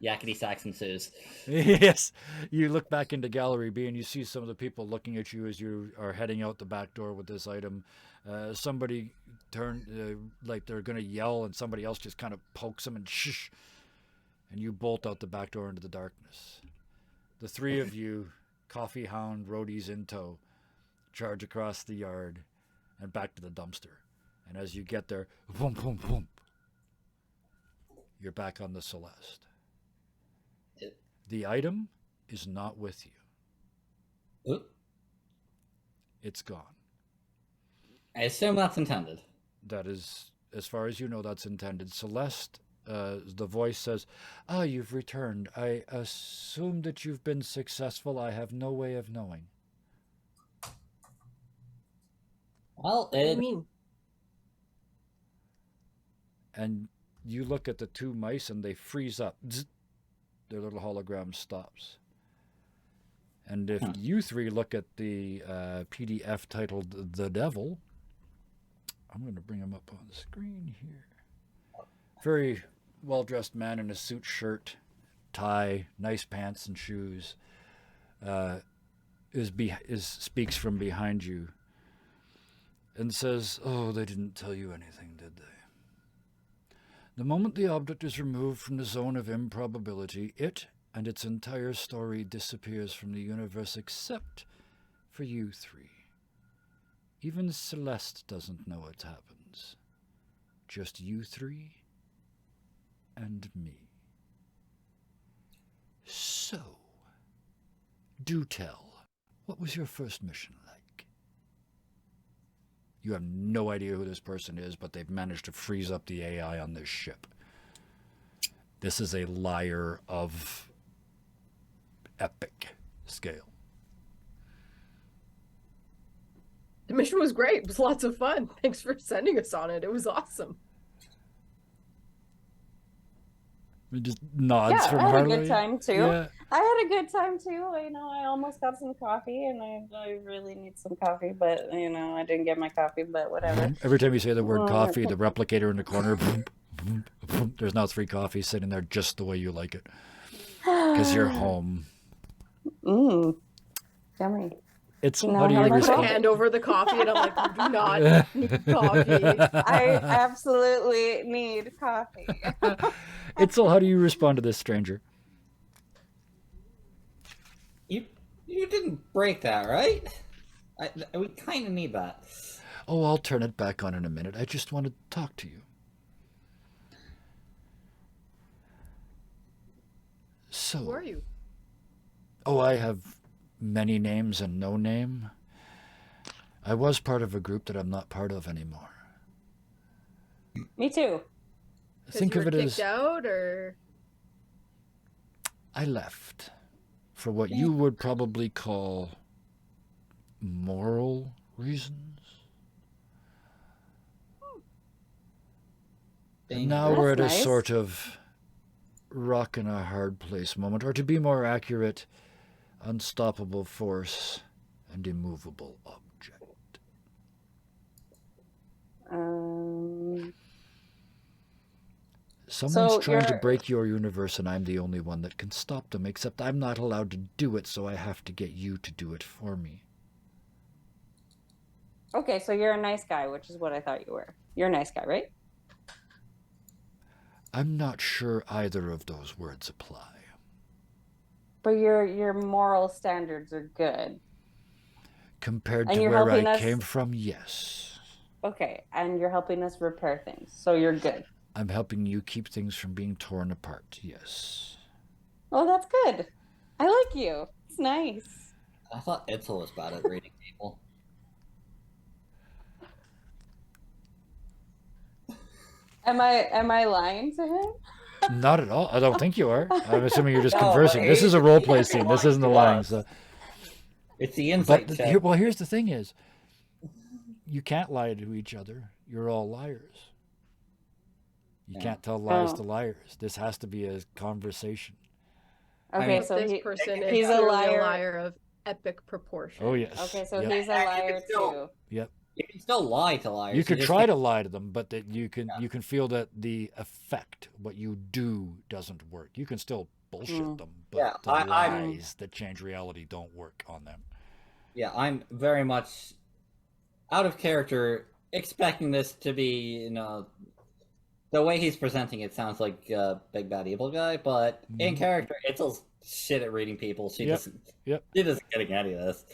yakety sax ensues. Yes, you look back into Gallery B and you see some of the people looking at you as you are heading out the back door with this item. Somebody turn like they're going to yell and somebody else just kind of pokes them and shh, and you bolt out the back door into the darkness. The three of you, coffee hound roadies in tow, charge across the yard and back to the dumpster. And as you get there, boom, boom, boom, you're back on the Celeste. The item is not with you. Oop. It's gone. I assume that's intended. That is, as far as you know, that's intended. Celeste, the voice says, "Ah, you've returned. I assume that you've been successful. I have no way of knowing." Well, What do you mean? And you look at the two mice and they freeze up. Zzz, their little hologram stops. And if you three look at the PDF titled The Devil, I'm going to bring him up on the screen here. Very well-dressed man in a suit shirt, tie, nice pants and shoes, speaks from behind you and says, "Oh, they didn't tell you anything, did they? The moment the object is removed from the zone of improbability, it and its entire story disappears from the universe except for you three. Even Celeste doesn't know it happens. Just you three and me. So, do tell, what was your first mission like?" You have no idea who this person is, but they've managed to freeze up the AI on this ship. This is a liar of epic scale. The mission was great. It was lots of fun. Thanks for sending us on it. It was awesome. It just nods Yeah, from I had Harley. a good time too. Yeah. I had a good time too. I almost got some coffee, and I really need some coffee, but I didn't get my coffee. But whatever. Every time you say the word coffee, the replicator in the corner, boom, boom, boom, there's now 3 coffees sitting there just the way you like it. Because you're home. Yummy. It's No, how do I you like Put a respond? hand over the coffee and I'm like, "You do not need coffee." I absolutely need coffee. Itzel, how do you respond to this stranger? You didn't break that, right? We kind of need that. Oh, I'll turn it back on in a minute. I just want to talk to you. So, Who are you? oh, I have many names and no name. I was part of a group that I'm not part of anymore. Me too. Think you of were it kicked as out, or I left for what you would probably call moral reasons. And now That's we're at nice. a sort of rock and a hard place moment, or to be more accurate, unstoppable force and immovable object. Someone's So trying to you're- break your universe, and I'm the only one that can stop them, except I'm not allowed to do it, so I have to get you to do it for me. Okay, so you're a nice guy, which is what I thought you were. You're a nice guy, right? I'm not sure either of those words apply. But your moral standards are good. Compared And to you're where I helping us- came from, yes. Okay, and you're helping us repair things, so you're good. I'm helping you keep things from being torn apart, yes. Oh, that's good. I like you. It's nice. I thought Itzel was bad at reading people. Am I lying to him? Not at all. I don't think you are. I'm assuming you're just No, conversing. This is a role play scene. This isn't the lying. So. It's the insight But check. well, here's the thing: is you can't lie to each other. You're all liars. You Yeah. can't tell lies Oh. to liars. This has to be a conversation. Okay, mean, so this he, person is he's a clearly liar. a liar of epic proportion. Oh yes. Okay, so Yep. he's a And you liar can still- too. You can still lie to liars. You could just try can't- to lie to them, but that you can feel that the effect, what you do, doesn't work. You can still bullshit Mm. them, but Yeah, the I'm- lies that change reality don't work on them. Yeah, I'm very much out of character, expecting this to be, the way he's presenting it sounds like big bad evil guy, but in Mhm. character, Itzel's shit at reading people. She Yep, doesn't. yep. She doesn't getting any of this.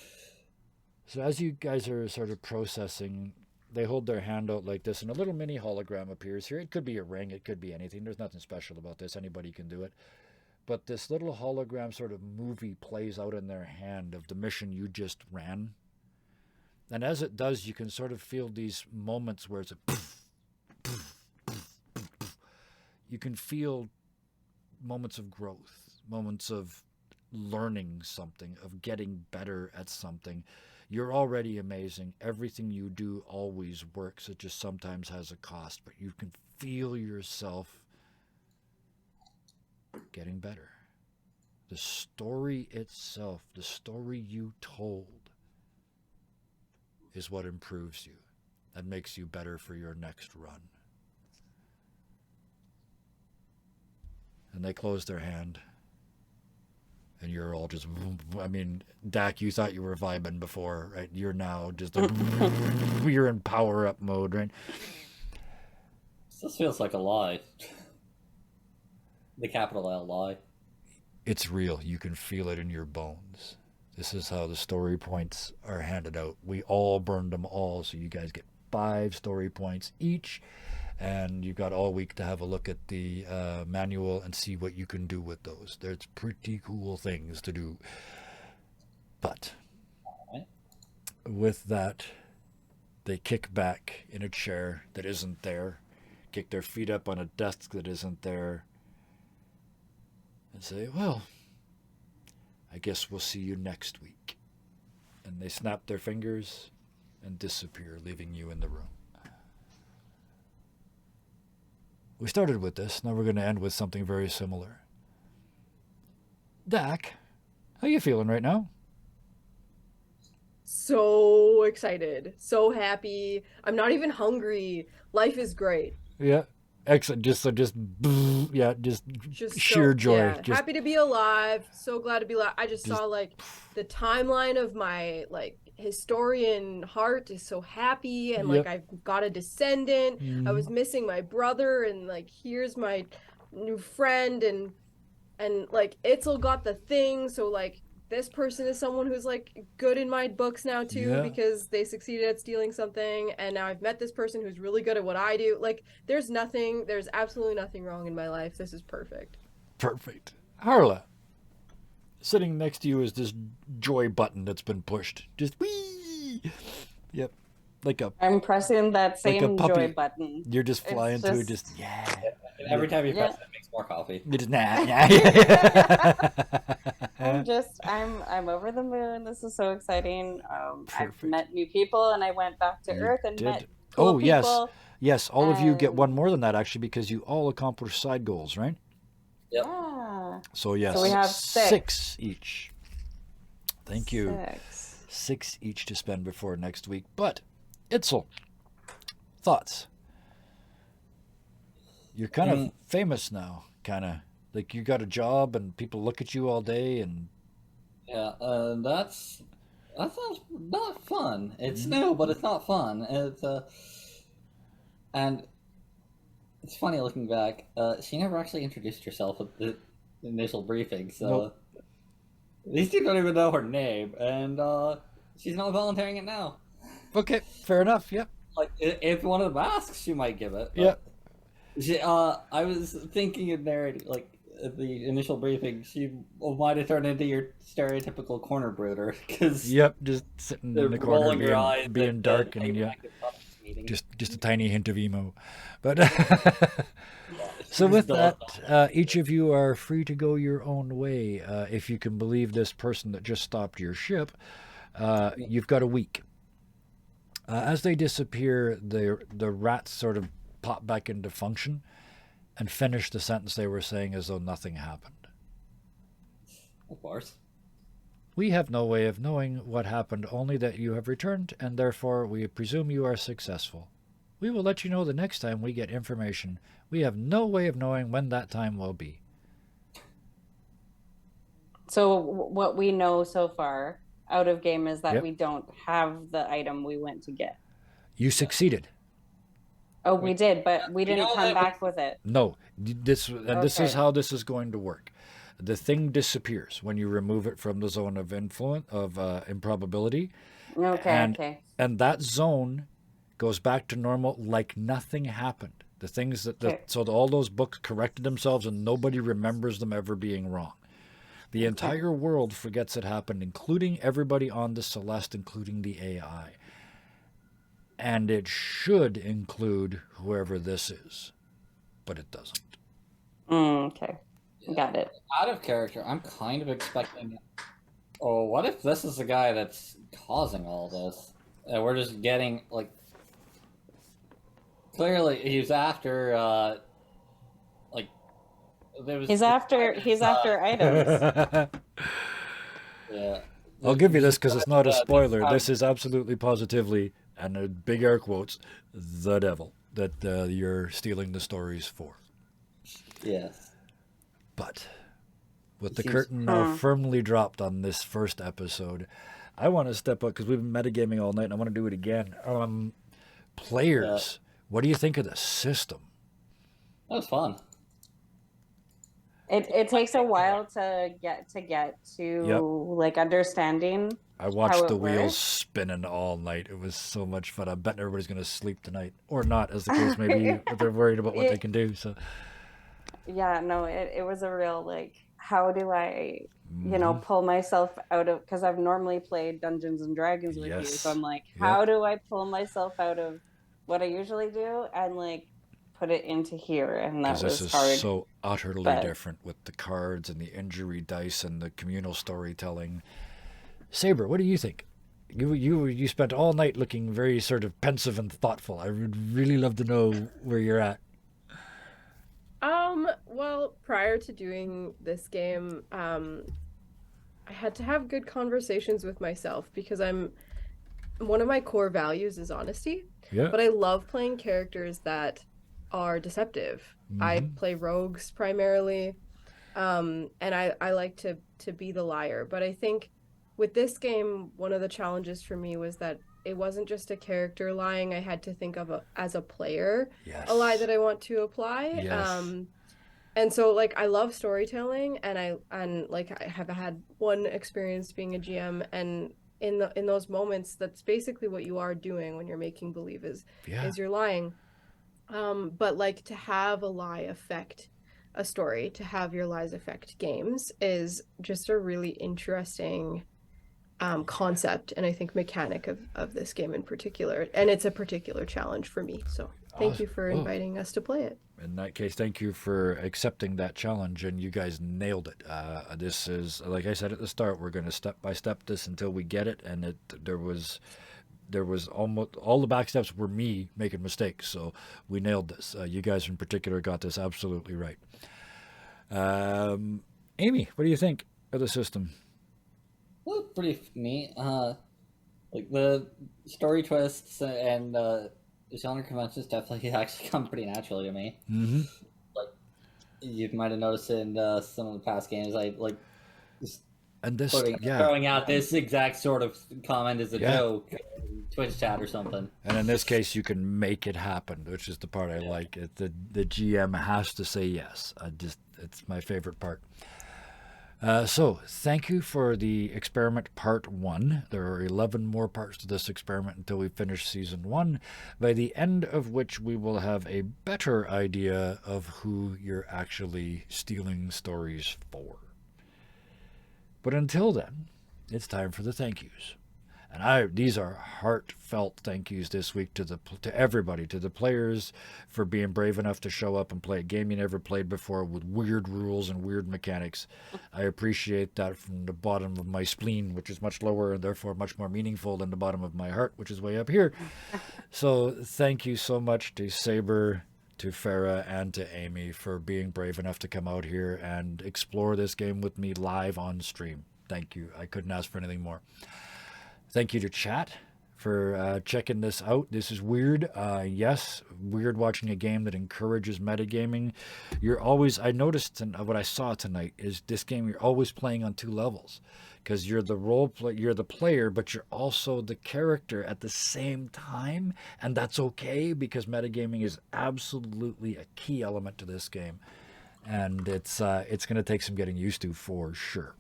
So as you guys are sort of processing, they hold their hand out like this, and a little mini hologram appears here. It could be a ring, it could be anything. There's nothing special about this. Anybody can do it. But this little hologram sort of movie plays out in their hand of the mission you just ran. And as it does, you can sort of feel these moments where it's a you can feel moments of growth, moments of learning something, of getting better at something. You're already amazing. Everything you do always works. It just sometimes has a cost, but you can feel yourself getting better. The story itself, the story you told, is what improves you. That makes you better for your next run. And they close their hand. And you're all just, I mean, Dak, you thought you were vibing before, right? You're now just, you're in power up mode, right? This feels like a lie. The capital L lie. It's real. You can feel it in your bones. This is how the story points are handed out. We all burned them all, so you guys get 5 story points each. And you've got all week to have a look at the manual and see what you can do with those. There's pretty cool things to do. But with that, they kick back in a chair that isn't there, kick their feet up on a desk that isn't there, and say, well, I guess we'll see you next week. And they snap their fingers and disappear, leaving you in the room. We started with this, now we're going to end with something very similar. Dak, how you feeling right now? So excited, so happy. I'm not even hungry. Life is great. Yeah, excellent. Just sheer joy. Yeah, Just, happy to be alive. So glad to be alive. I just saw like the timeline of my like historian heart is so happy, and like I've got a descendant. I was missing my brother, and like here's my new friend, and like Itzel got the thing. So like this person is someone who's like good in my books now too, because they succeeded at stealing something, and now I've met this person who's really good at what I do. Like there's absolutely nothing wrong in my life. This is perfect. Perfect. Harla, sitting next to you is this joy button that's been pushed. Just whee! Yep. I'm pressing that same like joy button. You're just flying through, just yeah. And every time you press it, it makes more coffee. You just nah. I'm over the moon. This is so exciting. I've met new people, and I went back to Earth and met cool people. Yes. All of you get one more than that actually, because you all accomplished side goals, right? Yep. Yeah. So yes, so we have 6 each. Thank you. 6. 6 each to spend before next week. But Itzel, thoughts? You're kind of famous now, kind of like you got a job and people look at you all day, and yeah, that sounds not fun. It's new, but it's not fun. It's and it's funny looking back. She never actually introduced herself at the initial briefing, so Nope. these two don't even know her name, and she's not volunteering it now. Okay, fair enough. Yep. Like if one of them asks, she might give it. Yep. I was thinking in there, like at the initial briefing, she might have turned into your stereotypical corner brooder, because Just sitting in the corner, being dark, and just a tiny hint of emo. But so with that, each of you are free to go your own way. If you can believe this person that just stopped your ship, you've got a week. As they disappear, the rats sort of pop back into function and finish the sentence they were saying as though nothing happened. Of course. We have no way of knowing what happened, only that you have returned, and therefore we presume you are successful. We will let you know the next time we get information. We have no way of knowing when that time will be. So what we know so far out of game is that we don't have the item we went to get. You succeeded. Oh, we did, but we didn't come back with it. No, this is how this is going to work. The thing disappears when you remove it from the zone of influence of improbability. Okay. And that zone goes back to normal, like nothing happened. The things so all those books corrected themselves, and nobody remembers them ever being wrong. The entire world forgets it happened, including everybody on the Celeste, including the AI. and it should include whoever this is, but it doesn't. Okay. Yeah. Got it. Out of character, I'm kind of expecting. Oh, what if this is the guy that's causing all this? And we're just getting like. Clearly, he's after. Like. There was He's after items. Yeah. I'll give you this because it's not a spoiler. This is absolutely positively, and a big air quotes, the devil that you're stealing the stories for. Yes. But with the Seems- curtain now firmly dropped on this first episode, I want to step up because we've been metagaming all night and I want to do it again. Players, what do you think of the system? That was fun. It takes a while to get to like understanding. I watched How the it wheels works? spinning all night. It was so much fun. I bet everybody's going to sleep tonight. Or not, as the case may be, but they're worried about what they can do. So Yeah, no, it was a real like, how do I, Mhm. pull myself out of, because I've normally played Dungeons and Dragons with you, Yes. so I'm like, Yep. how do I pull myself out of what I usually do and like put it into here? And that Because this was is hard. so utterly but- different with the cards and the injury dice and the communal storytelling. Saber, what do you think? You spent all night looking very sort of pensive and thoughtful. I would really love to know where you're at. Well, prior to doing this game, I had to have good conversations with myself because one of my core values is honesty, Yeah. but I love playing characters that are deceptive. I play rogues primarily, and I like to be the liar. But I think with this game, one of the challenges for me was that it wasn't just a character lying. I had to think of as a player Yes. a lie that I want to apply. Yes. And so like I love storytelling, and I have had one experience being a GM, and in those moments, that's basically what you are doing when you're making believe is you're lying. But like to have a lie affect a story, to have your lies affect games is just a really interesting concept, and I think mechanic of this game in particular, and it's a particular challenge for me. So thank you for Oh. inviting us to play it. In that case, thank you for accepting that challenge, and you guys nailed it. This is, like I said at the start, we're going to step by step this until we get it, and there was almost all the back steps were me making mistakes, so we nailed this. You guys in particular got this absolutely right. Amy, what do you think of the system? Well, pretty neat. Like the story twists and genre conventions definitely actually come pretty naturally to me. Mm-hmm. Like you might have noticed in some of the past games, I like just And this, throwing out this exact sort of comment as a Yeah. joke, in Twitch chat or something. and in this case, you can make it happen, which is the part I like. The GM has to say yes. It's my favorite part. So, thank you for the experiment part 1. There are 11 more parts to this experiment until we finish season 1, by the end of which we will have a better idea of who you're actually stealing stories for. But until then, it's time for the thank yous. And these are heartfelt thank yous this week to everybody, to the players for being brave enough to show up and play a game you never played before with weird rules and weird mechanics. I appreciate that from the bottom of my spleen, which is much lower and therefore much more meaningful than the bottom of my heart, which is way up here. So thank you so much to Saber, to Farah, and to Amy for being brave enough to come out here and explore this game with me live on stream. Thank you. I couldn't ask for anything more. Thank you to chat for checking this out. This is weird. Yes, weird watching a game that encourages metagaming. I noticed, and what I saw tonight is this game, you're always playing on 2 levels. Because you're the player, but you're also the character at the same time. And that's okay, because metagaming is absolutely a key element to this game. And it's going to take some getting used to for sure.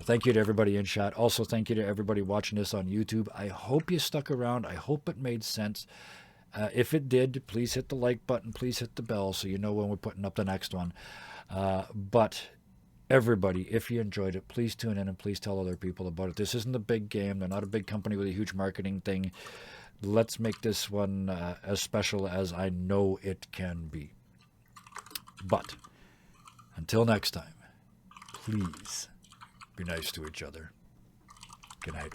Thank you to everybody in chat. Also, thank you to everybody watching this on YouTube. I hope you stuck around. I hope it made sense. If it did, please hit the like button. Please hit the bell so you know when we're putting up the next one. But everybody, if you enjoyed it, please tune in and please tell other people about it. This isn't a big game. They're not a big company with a huge marketing thing. Let's make this one as special as I know it can be. But until next time, please be nice to each other. Good night.